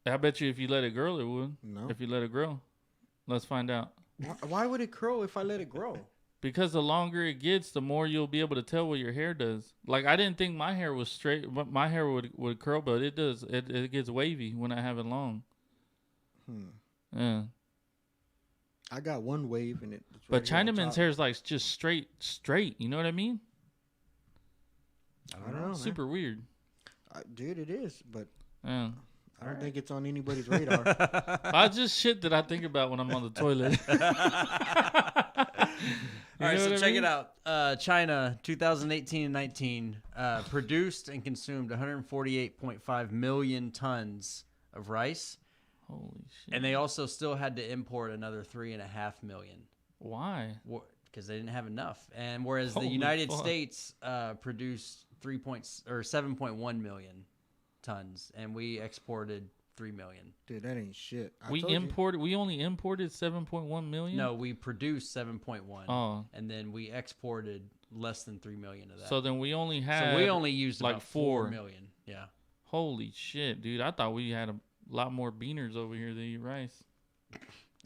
I bet you if you let it grow, it would. No. If you let it grow, let's find out. Why would it curl if I let it grow? Because the longer it gets, the more you'll be able to tell what your hair does. Like I didn't think my hair was straight, but my hair would curl, but it does. It gets wavy when I have it long. Yeah. I got one wave in it. It's But right here on Chinaman's top. hair is like just straight. You know what I mean? I don't know, man. Super weird. Dude, it is, but Yeah. I don't think it's on anybody's radar. I just shit that I think about when I'm on the toilet. All right, know so what I check mean? it out. China, 2018 and 19, produced and consumed 148.5 million tons of rice, Holy shit. and they also still had to import another 3.5 million Why? because they didn't have enough. And whereas Holy the United fuck. States produced 7.1 million tons, and we exported 3 million. Dude, that ain't shit. We only imported 7.1 million? No, we produced 7.1, Oh. and then we exported less than 3 million of that. So then we only had So we only used like about 4 4. million. Yeah. Holy shit, dude. I thought we had a lot more beaners over here that eat rice.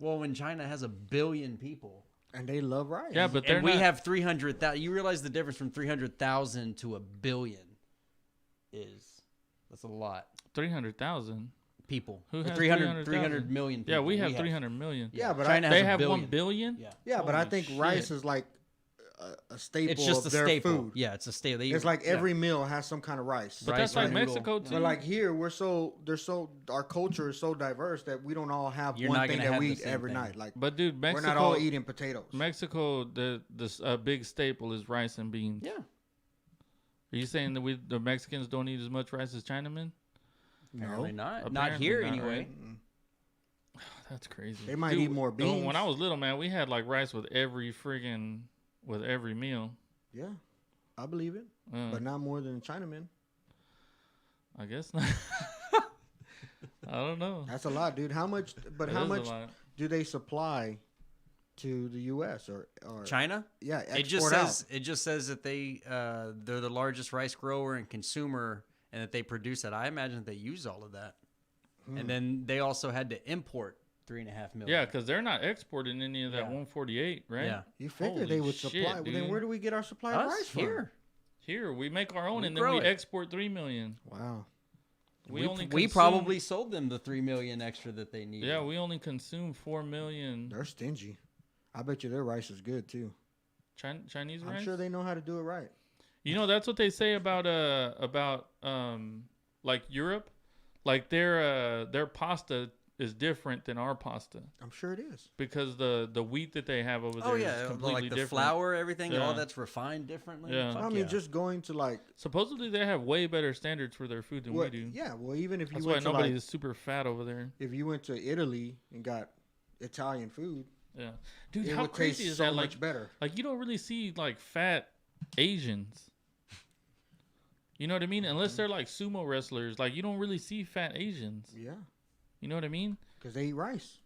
Well, when China has 1 billion people, And they love rice. Yeah, but they're and we not, have 300,000, you realize the difference from 300,000 to 1 billion that's a lot. 300,000. People. Who has 300 300,000? million people. Yeah, we have 300 million. Yeah, but China I, has They a have billion. 1 billion? Yeah. yeah, but I Holy think shit. rice is like a staple It's just of a their staple. food. Yeah, it's a staple. They It's like yeah. every meal has some kind of rice. But Rice, that's like right? Mexico too. But like here, our culture is so diverse that we don't all have You're one not thing gonna that have we the eat same every thing. night. Like But dude, we're Mexico not all eating potatoes. Mexico, the big staple is rice and beans. Yeah. Are you saying that the Mexicans don't eat as much rice as Chinamen? Apparently No, not. Not Apparently here not, anyway. right? That's crazy. They might eat more beans. When I was little, man, we had like rice with every meal. yeah, I believe it, but not more than Chinaman. I guess not. I don't know. That's a lot, dude. How much? But It how is a much lot. do they supply to the U.S. or China? Yeah, It just says that they're the largest rice grower and consumer, and that they produce that. I imagine that they use all of that. And then they also had to import 3.5 million. Yeah, because they're not exporting any of that Yeah. 148, right? Yeah. You figure Holy they would shit, supply. Well, dude. then where do we get our supply of Us rice from? here. Here, we make our own, We and then grow we it. export 3 million. Wow. We only we consume- probably sold them the 3 million extra that they needed. Yeah, we only consume 4 million. They're stingy. I bet you their rice is good too. Chinese I'm rice. sure they know how to do it right. You know, that's what they say about like Europe, like their pasta is different than our pasta I'm sure it is. because the wheat that they have over there Oh is yeah, completely like the different. flour, everything, all Yeah. that's refined differently. Yeah. Fuck I mean, yeah. just going to like. Supposedly they have way better standards for their food than What, we do. yeah, well, even if you That's why went to nobody like, is super fat over there. if you went to Italy and got Italian food, Yeah, dude, it how would crazy taste is so that? much better. Like you don't really see like fat Asians. You know what I mean? Unless they're like sumo wrestlers, like you don't really see fat Asians. Yeah, You know what I mean? because they eat rice.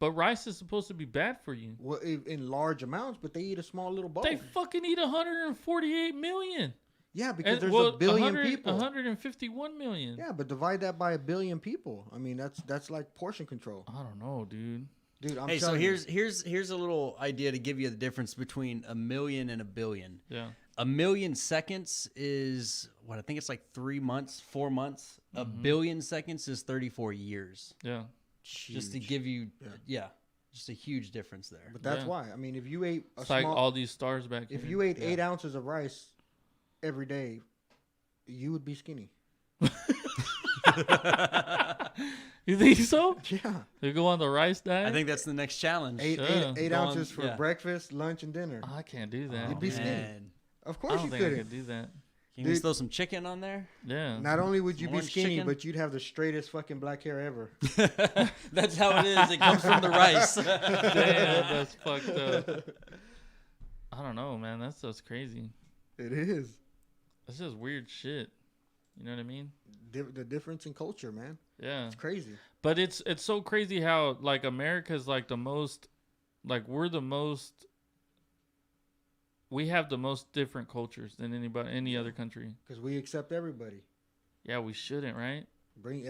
But rice is supposed to be bad for you. Well, in large amounts, but they eat a small little bowl. They fucking eat 148 million. Yeah, because And, there's well, a billion 100 people. 151 million. Yeah, but divide that by a billion people. I mean, that's like portion control, I don't know, dude. dude. I'm Hey, so telling you. here's a little idea to give you the difference between a million and a billion. Yeah. A million seconds is what I think it's like 3 months, 4 months. A billion seconds is 34 years. Yeah. Just to Huge. give you, just a huge difference there. But that's Yeah. why. I mean, if you ate a It's like small, all these stars back if here. you ate 8 ounces of rice every day, you would be skinny. You think so? Yeah, They go on the rice diet? I think that's the next challenge. eight Yeah. eight Go on- ounces for yeah. breakfast, lunch, and dinner. I can't do that. You'd be skinny. Man. Of I course don't you think I couldn't. could do that. Can you Dude. throw some chicken on there? Yeah. Not only would you be Orange skinny, chicken? but you'd have the straightest fucking black hair ever. That's how it is. It comes from the rice. Damn, that's fucked up. I don't know, man. That's just crazy. It is. That's just weird shit. You know what I mean? The difference in culture, man. Yeah. It's crazy. But it's so crazy how like America's like the most, like we're the most, we have the most different cultures than any other country. Because we accept everybody. Yeah, we shouldn't, right? Bring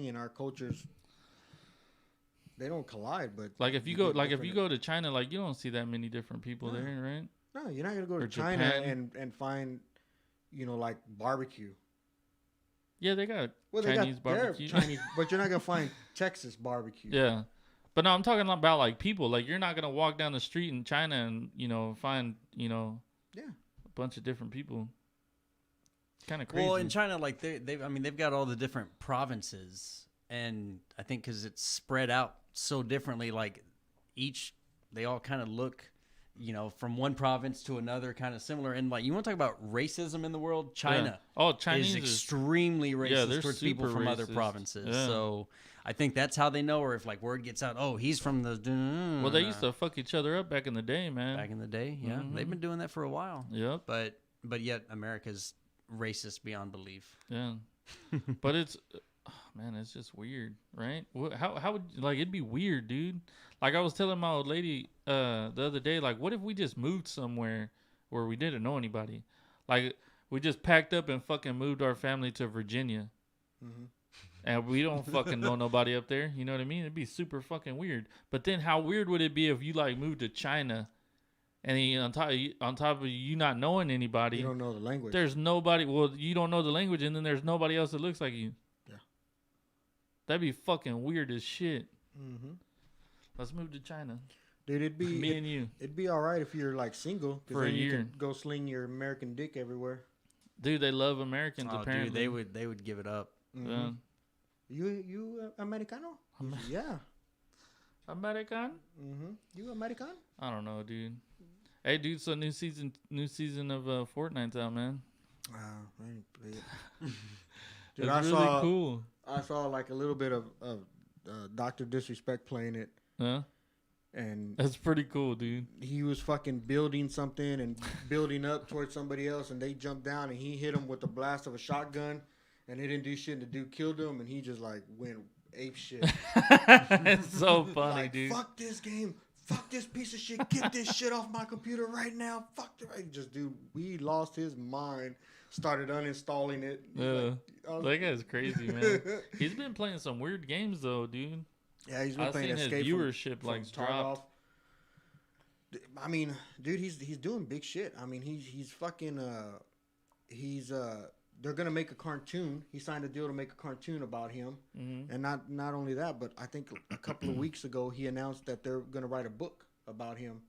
in our cultures. They don't collide, but Like if you you go get like if you different- go to China, like you don't see that many different people No. there, right? no, you're not gonna go to Or China Japan. and find, like barbecue. Yeah, they got Well, Chinese they got their barbecue. Chinese, but you're not gonna find Texas barbecue. Yeah. But no, I'm talking about like people. Like you're not gonna walk down the street in China and find Yeah. a bunch of different people. It's kind of crazy. Well, in China, like they've got all the different provinces, and I think because it's spread out so differently, like they all kind of look, from one province to another, kind of similar. And like you want to talk about racism in the world, China. Oh, is Chinese is extremely racist they're towards people super from other racist. provinces. Yeah. So I think that's how they know, or if like word gets out, oh, he's from the. well, they used to fuck each other up back in the day, man. back in the day. Yeah, Mhm. they've been doing that for a while. Yep. But yet America's racist beyond belief. Yeah. But it's man, it's just weird, right? How would like it'd be weird, dude. Like I was telling my old lady the other day, like what if we just moved somewhere where we didn't know anybody? Like we just packed up and fucking moved our family to Virginia. Mhm. And we don't fucking know nobody up there. You know what I mean? It'd be super fucking weird. But then how weird would it be if you like moved to China and on top of you not knowing anybody, You don't know the language. there's nobody. Well, you don't know the language, and then there's nobody else that looks like you. Yeah. That'd be fucking weird as shit. Mm-hmm. Let's move to China. Dude, it'd be Me and you, it'd be all right if you're like single, 'cause For a then you year. can go sling your American dick everywhere. dude. They love Americans. Oh, apparently, dude, they would give it up. Mhm. Yeah. You Americano? Yeah. American. Mm-hmm. You American? I don't know, dude. Hey, dude. So new season of Fortnite's out, man. I didn't play it. It's Dude, I really saw cool. I saw like a little bit of Dr. Disrespect playing it, Huh? and That's pretty cool, dude. he was fucking building something and building up towards somebody else, and they jumped down, and he hit him with the blast of a shotgun, and they didn't do shit, and the dude killed him, and he just like went ape shit. It's so funny, Like, dude. fuck this game. fuck this piece of shit, get this shit off my computer right now. Fuck it. Just, dude, we lost his mind. Started uninstalling it. Yeah. That guy's crazy, man. He's been playing some weird games, though, dude. Yeah, he's been I've playing seen his Escape viewership, from like, dropped. Tarkov. I mean, dude, he's doing big shit. I mean, he's fucking, they're gonna make a cartoon. He signed a deal to make a cartoon about him, and not only that, but I think a couple of weeks ago he announced that they're gonna write a book about him.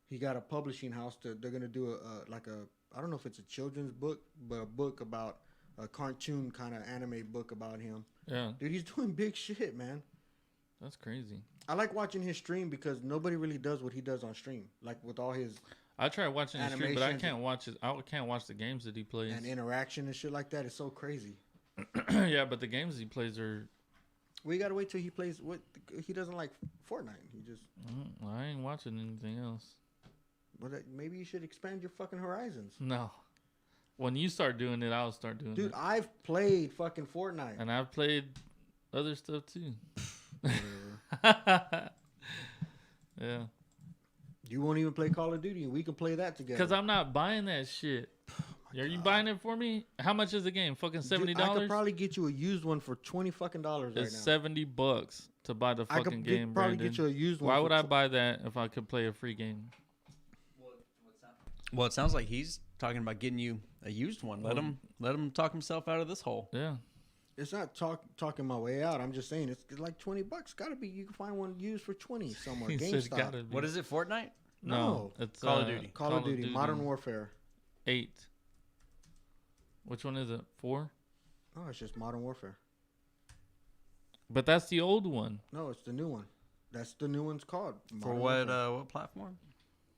He got a publishing house they're gonna do I don't know if it's a children's book, but a book about a cartoon kind of anime book about him. Yeah, Dude, he's doing big shit, man. that's crazy. I like watching his stream because nobody really does what he does on stream, like with all his I tried watching his stream, but I Animations. can't watch it. I can't watch the games that he plays. and interaction and shit like that. It's so crazy. Yeah, but the games he plays are. We gotta wait till he plays. What he doesn't like Fortnite. He just. I ain't watching anything else. But maybe you should expand your fucking horizons. No. When you start doing it, I'll start doing Dude, it. I've played fucking Fortnite. And I've played other stuff too. Yeah. You won't even play Call of Duty, and we can play that together. Because I'm not buying that shit. Are you buying it for me? How much is the game? Fucking $70? Dude, I could probably get you a used one for $20 fucking right It's now. $70 to buy the I fucking could game, probably Brandon. get you a used one. Why for would I buy that if I could play a free game? Well, it sounds like he's talking about getting you a used one. Let him talk himself out of this hole. Yeah. It's not talking my way out. I'm just saying it's like $20. Gotta be. You can find one used for 20 somewhere. He said GameStop. gotta be. What is it? Fortnite? No, it's Call of Duty. Call of Duty. Modern Warfare. 8. Which one is it? 4? No, it's just Modern Warfare. But that's the old one. No, it's the new one. That's the new one's called. For Modern what? Warfare. What platform?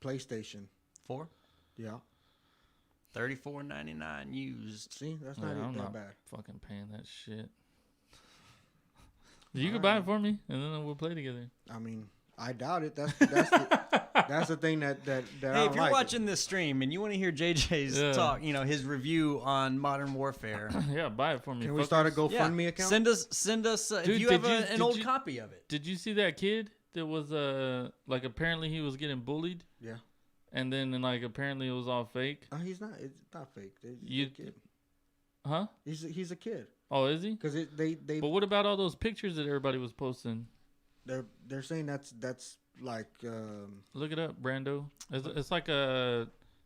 PlayStation. 4. Yeah. $34.99 used. See, that's Yeah, not I'm even that not bad. fucking paying that shit. You can buy it for me, and then we'll play together. I mean, I doubt it. That's the thing that I Hey, don't if you're like. watching this stream and you want to hear JJ's Yeah. talk, his review on Modern Warfare, Yeah, buy it for me. Can we fuckers. start a GoFundMe account? Send us if Dude, you did have you- an did old you- copy of it. Did you see that kid that was like apparently he was getting bullied, Yeah. and then like apparently it was all fake? He's not. It's not fake. He's You- a kid. Huh? He's a kid. Oh, is he? Because they But what about all those pictures that everybody was posting? they're saying that's like Look it up, Brando. It's like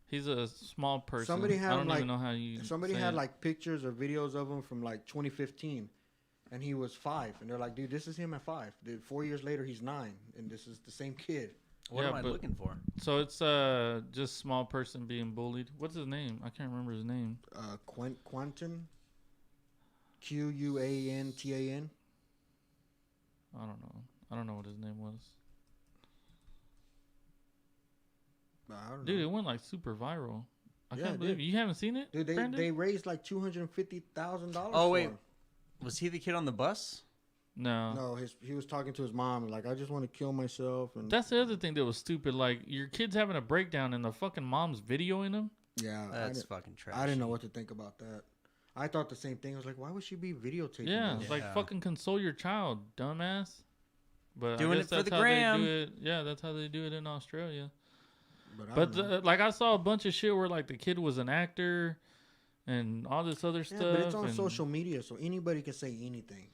he's a small person. Somebody had I don't him, even like- know how you. somebody say had it. like pictures or videos of him from like 2015, and he was 5, and they're like, dude, this is him at 5. Dude, 4 years later, he's 9, and this is the same kid. What Yeah, am I but- looking for? So it's just small person being bullied. What's his name? I can't remember his name. Quentin, Quantan. I don't know what his name was. I don't know. Dude, it went like super viral. I Yeah, can't it believe did. you haven't seen it. Dude, Brandon? they raised like $250,000. Oh, for wait. him. Was he the kid on the bus? No. No, he was talking to his mom like, I just want to kill myself, and That's the other thing that was stupid. Like your kid's having a breakdown and the fucking mom's videoing him. yeah, That's fucking trash. I didn't know what to think about that. I thought the same thing. I was like, why would she be videotaping? Yeah, this? it's like fucking console your child, dumbass. But Doing I guess it for that's the how gram. They do it. Yeah, that's how they do it in Australia. I But don't know. like I saw a bunch of shit where like the kid was an actor and all this other Yeah, stuff. but it's on and- social media, so anybody can say anything.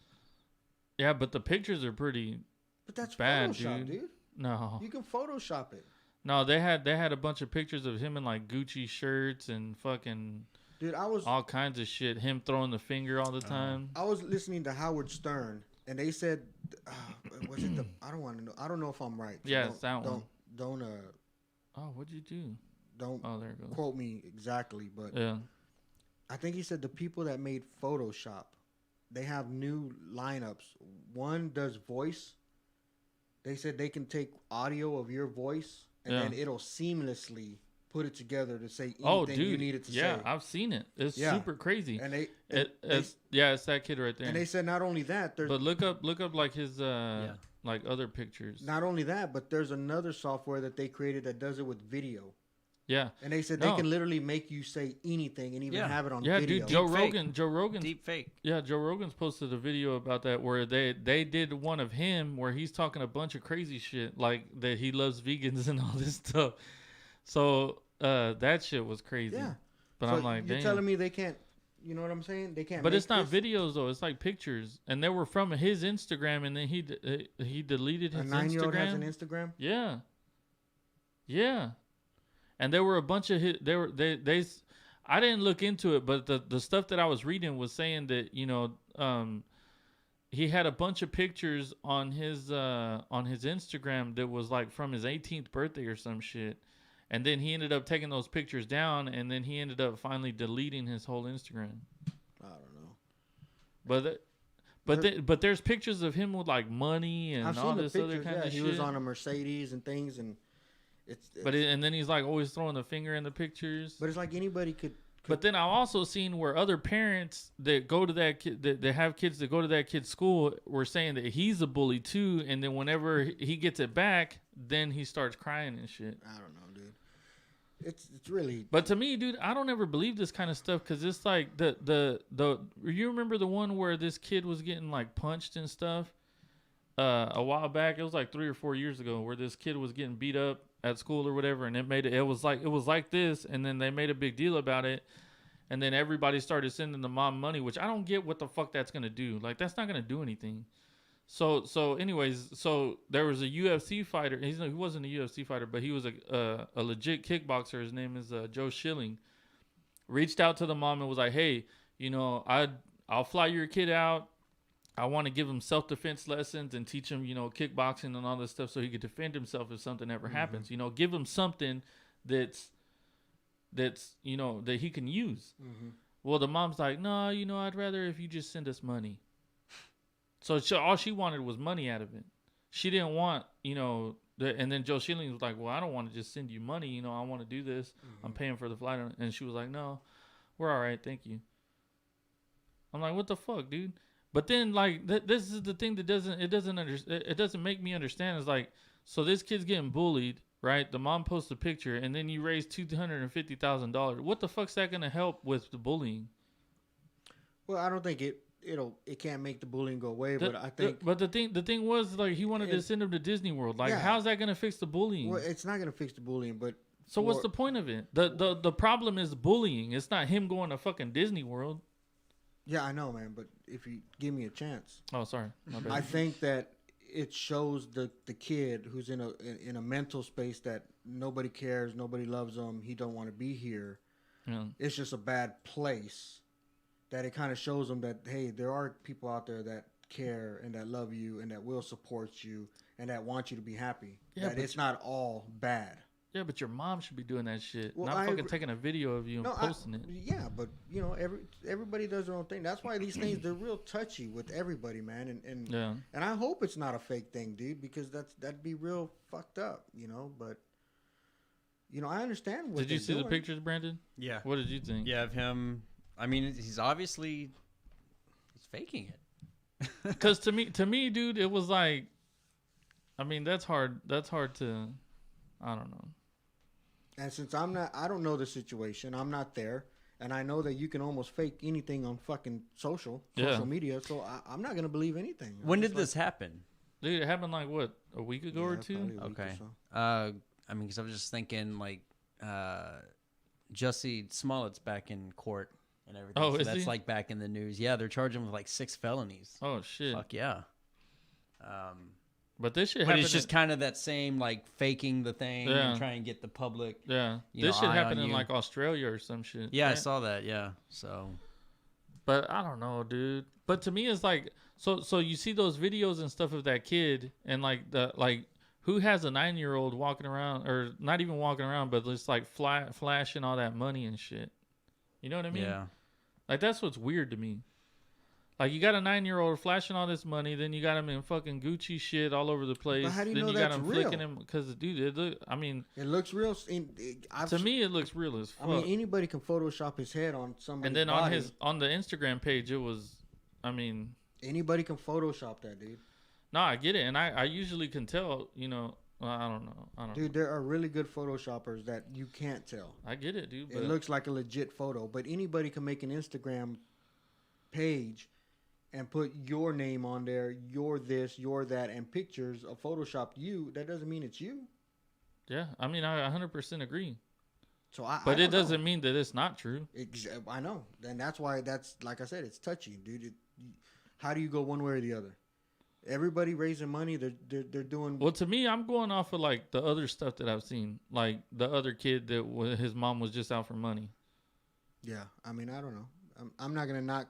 Yeah, but the pictures are pretty. But that's Bad, Photoshop, dude. dude. No, You can Photoshop it, no, they had a bunch of pictures of him in like Gucci shirts and fucking dude. I was all kinds of shit. Him throwing the finger all the time. listening to Howard Stern, and they said, was it the? I don't want to know. I don't know if I'm right. so Yeah, don't- it's that one. Don't Oh, what'd you do? don't Oh, there it goes. quote me exactly, but Yeah. I think he said the people that made Photoshop, they have new lineups. One does voice. They said they can take audio of your voice and Yeah. then it'll seamlessly put it together to say anything Oh, dude. you needed to yeah, say. I've seen it. It's Yeah. super crazy. And they It's that kid right there. and they said not only that, there's But look up like his like other pictures. not only that, but there's another software that they created that does it with video. Yeah. And they said No. they can literally make you say anything and even Yeah. have it on Yeah, video. dude. Joe Deep fake. Rogan. Deep fake. Yeah, Joe Rogan's posted a video about that where they did one of him where he's talking a bunch of crazy shit like that he loves vegans and all this stuff. So that shit was crazy. Yeah. But So I'm like, you're damn. telling me they can't? You know what I'm saying? They can't. But make it's not this? videos though. It's like pictures, and they were from his Instagram, and then he deleted A his 9-year-old has an Instagram. Instagram. Yeah. Yeah. And there were a bunch of they I didn't look into it, but the stuff that I was reading was saying that, he had a bunch of pictures on his Instagram that was like from his 18th birthday or some shit. And then he ended up taking those pictures down, and then he ended up finally deleting his whole Instagram. I don't know. But there's pictures of him with like money and I've all seen the this pictures. other kind Yeah, of he shit. was on a Mercedes and things, and it's and then he's like always throwing the finger in the pictures. but it's like anybody could. But then I've also seen where other parents that go to that kid that have kids that go to that kid's school were saying that he's a bully too, and then whenever he gets it back, then he starts crying and shit. I don't know, dude. It's really. But to me, dude, I don't ever believe this kind of stuff because it's like the you remember the one where this kid was getting like punched and stuff a while back. It was like 3 or 4 years ago where this kid was getting beat up at school or whatever, and it was like this, and then they made a big deal about it, and then everybody started sending the mom money, which I don't get what the fuck that's gonna do. Like that's not gonna do anything. So anyways, so there was a UFC fighter. He wasn't a UFC fighter, but he was a legit kickboxer. His name is Joe Schilling. Reached out to the mom and was like, "Hey, I'll fly your kid out. I want to give him self-defense lessons and teach him, kickboxing and all this stuff so he could defend himself if something ever happens. Give him something that's that he can use." Well, the mom's like, "No, I'd rather if you just send us money." So all she wanted was money out of it. She didn't want, and then Joe Schilling was like, "Well, I don't want to just send you money. I want to do this. I'm paying for the flight." And she was like, "No, we're all right. Thank you." I'm like, what the fuck, dude? But then, like, this is the thing that doesn't make me understand. Is like, so this kid's getting bullied, right? The mom posts a picture, and then you raise $250,000. What the fuck's that gonna help with the bullying? Well, I don't think it can't make the bullying go away, but I think. But the thing was, like, he wanted to send him to Disney World. Like, Yeah. how's that gonna fix the bullying? Well, it's not gonna fix the bullying, but. So what's the point of it? The problem is bullying. It's not him going to fucking Disney World. Yeah, I know, man. But if you give me a chance, Oh, sorry, my bad. I think that it shows the kid who's in a mental space that nobody cares, nobody loves him, he don't want to be here. Yeah. It's just a bad place. That it kind of shows them that, hey, there are people out there that care and that love you and that will support you and that want you to be happy. Yeah, that but it's not all bad. Yeah, but your mom should be doing that shit. Well, Not I fucking agree. taking a video of you and posting it. Yeah, but everybody does their own thing. That's why these things they're real touchy with everybody, man. And Yeah. and I hope it's not a fake thing, dude, because that'd be real fucked up, But I understand what. Did you they're see the doing. pictures, Brandon? Yeah. What did you think? Yeah, of him. I mean, he's faking it. Because to me, dude, it was like, I mean, that's hard. That's hard to, I don't know. And since I don't know the situation. I'm not there, and I know that you can almost fake anything on fucking social media. So I'm not gonna believe anything. When did this happen? Dude, it happened like what, a week ago or two? probably a week or Okay. so. I mean, because I was just thinking, like, Jussie Smollett's back in court and everything. Oh, so is that's he? like back in the news. Yeah, they're charging him with like 6 felonies. Oh shit! Fuck yeah. But this shit But happened. it's just kind of that same like faking the thing Yeah. and trying to get the public. yeah. you This know, shit eye happened on in you. like Australia or some shit. Yeah, I right? saw that. Yeah, so But I don't know, dude. But to me, it's like so you see those videos and stuff of that kid, and who has a 9-year-old walking around, or not even walking around, but just like flashing all that money and shit. You know what I mean? yeah. Like that's what's weird to me. Like you got a 9-year-old flashing all this money, then you got him in fucking Gucci shit all over the place. But how do you then know you got that's him real? flicking him because, dude, I mean, It looks real. to me, it looks real as fuck. I mean, anybody can Photoshop his head on somebody's And then body. on the Instagram page, it was, I mean, Anybody can Photoshop that, dude. no, I get it, and I usually can tell, Well, I don't know. Dude, there are really good photoshoppers that you can't tell. I get it, dude. It looks like a legit photo, but anybody can make an Instagram page and put your name on there, you're this, you're that, and pictures of Photoshop you. That doesn't mean it's you. yeah, I mean, I 100% agree. So But it doesn't mean that it's not true. I know, and that's why like I said, it's touchy, dude. How do you go one way or the other? Everybody raising money, they're doing. Well, to me, I'm going off of like the other stuff that I've seen, like the other kid that his mom was just out for money. Yeah, I mean, I don't know. I'm not gonna knock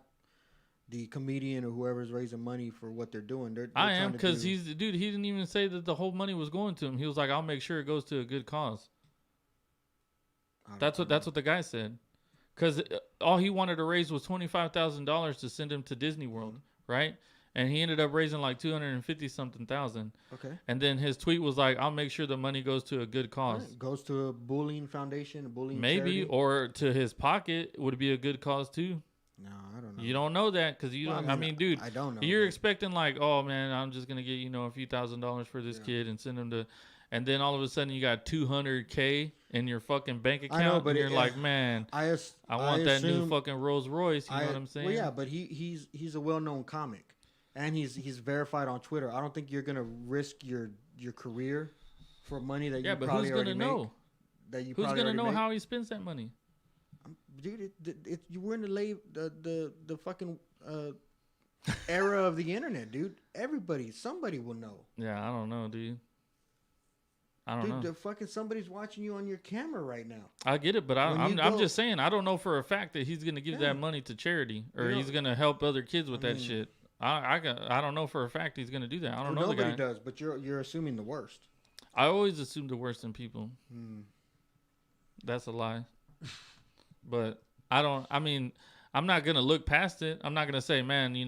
the comedian or whoever's raising money for what they're doing. I am, because he's the dude. He didn't even say that the whole money was going to him. He was like, "I'll make sure it goes to a good cause." That's what the guy said. Because all he wanted to raise was $25,000 to send him to Disney World, right? And he ended up raising like 250-something thousand. Okay. And then his tweet was like, "I'll make sure the money goes to a good cause." Right. Goes to a bullying foundation, a bullying Maybe, charity. or to his pocket would be a good cause too. No, I don't know. You don't know that because you Well, don't. I mean, dude, I don't know. you're but- expecting like, oh man, I'm just gonna get a few $1,000s for this kid and send him to, and then all of a sudden you got $200K in your fucking bank account. I know, but and you're like, man, I want that new assume- fucking Rolls Royce. You know what I'm saying? Well, yeah, but he's a well-known comic, and he's verified on Twitter. I don't think you're gonna risk your career for money that Yeah, you but probably who's gonna already know? make. That you Who's probably gonna already know make. how he spends that money? Dude, you were in the fucking era of the internet, dude. Somebody will know. Yeah, I don't know, dude. I don't Dude, know. the fucking somebody's watching you on your camera right now. I get it, but when I'm you I'm go- just saying I don't know for a fact that he's gonna give Yeah. that money to charity or You know- he's gonna help other kids with I that mean- shit. I don't know for a fact he's gonna do that. I don't know the Nobody guy. does, but you're assuming the worst. I always assume the worst in people. Hmm. That's a lie. But I mean, I'm not gonna look past it. I'm not gonna say, man, that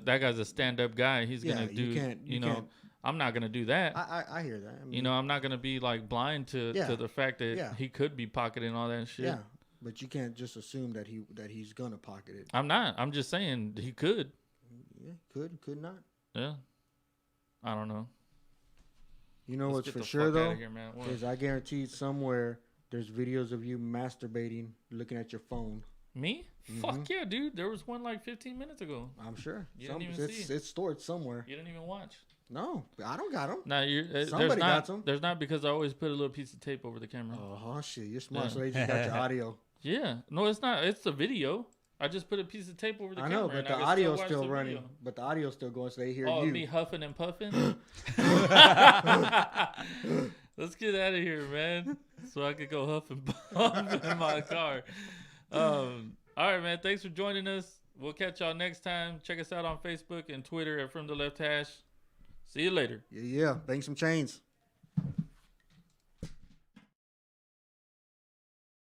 You guy's a stand up guy. He's Yeah, gonna do. you can't- you can't- I'm not gonna do that. I hear that. I mean, I'm not gonna be like blind to Yeah. the fact that Yeah. he could be pocketing all that shit. yeah, but you can't just assume that he's gonna pocket it. I'm not. I'm just saying he could. Yeah, could not. Yeah. I don't know. You know Let's what's get for the sure fuck though outta here, man. What? is I guarantee somewhere there's videos of you masturbating, looking at your phone. Me? Mm-hmm. Fuck yeah, dude. There was one like 15 minutes ago. I'm sure. You didn't even see. It's stored somewhere. You didn't even watch. No, I don't got them. No, there's Somebody got not. some. There's not because I always put a little piece of tape over the camera. Oh shit, you're smart. Yeah. So they just got your audio. Yeah. No, it's not. It's the video. I just put a piece of tape over the I camera. know, but and the I can audio's watch still the running. video. But the audio's still going, so they hear Oh, you. me huffing and puffing? Let's get out of here, man. So I could go huff and puff in my car. All right, man. Thanks for joining us. We'll catch y'all next time. Check us out on Facebook and Twitter at From the Left Hash. See you later. Yeah, bang some chains.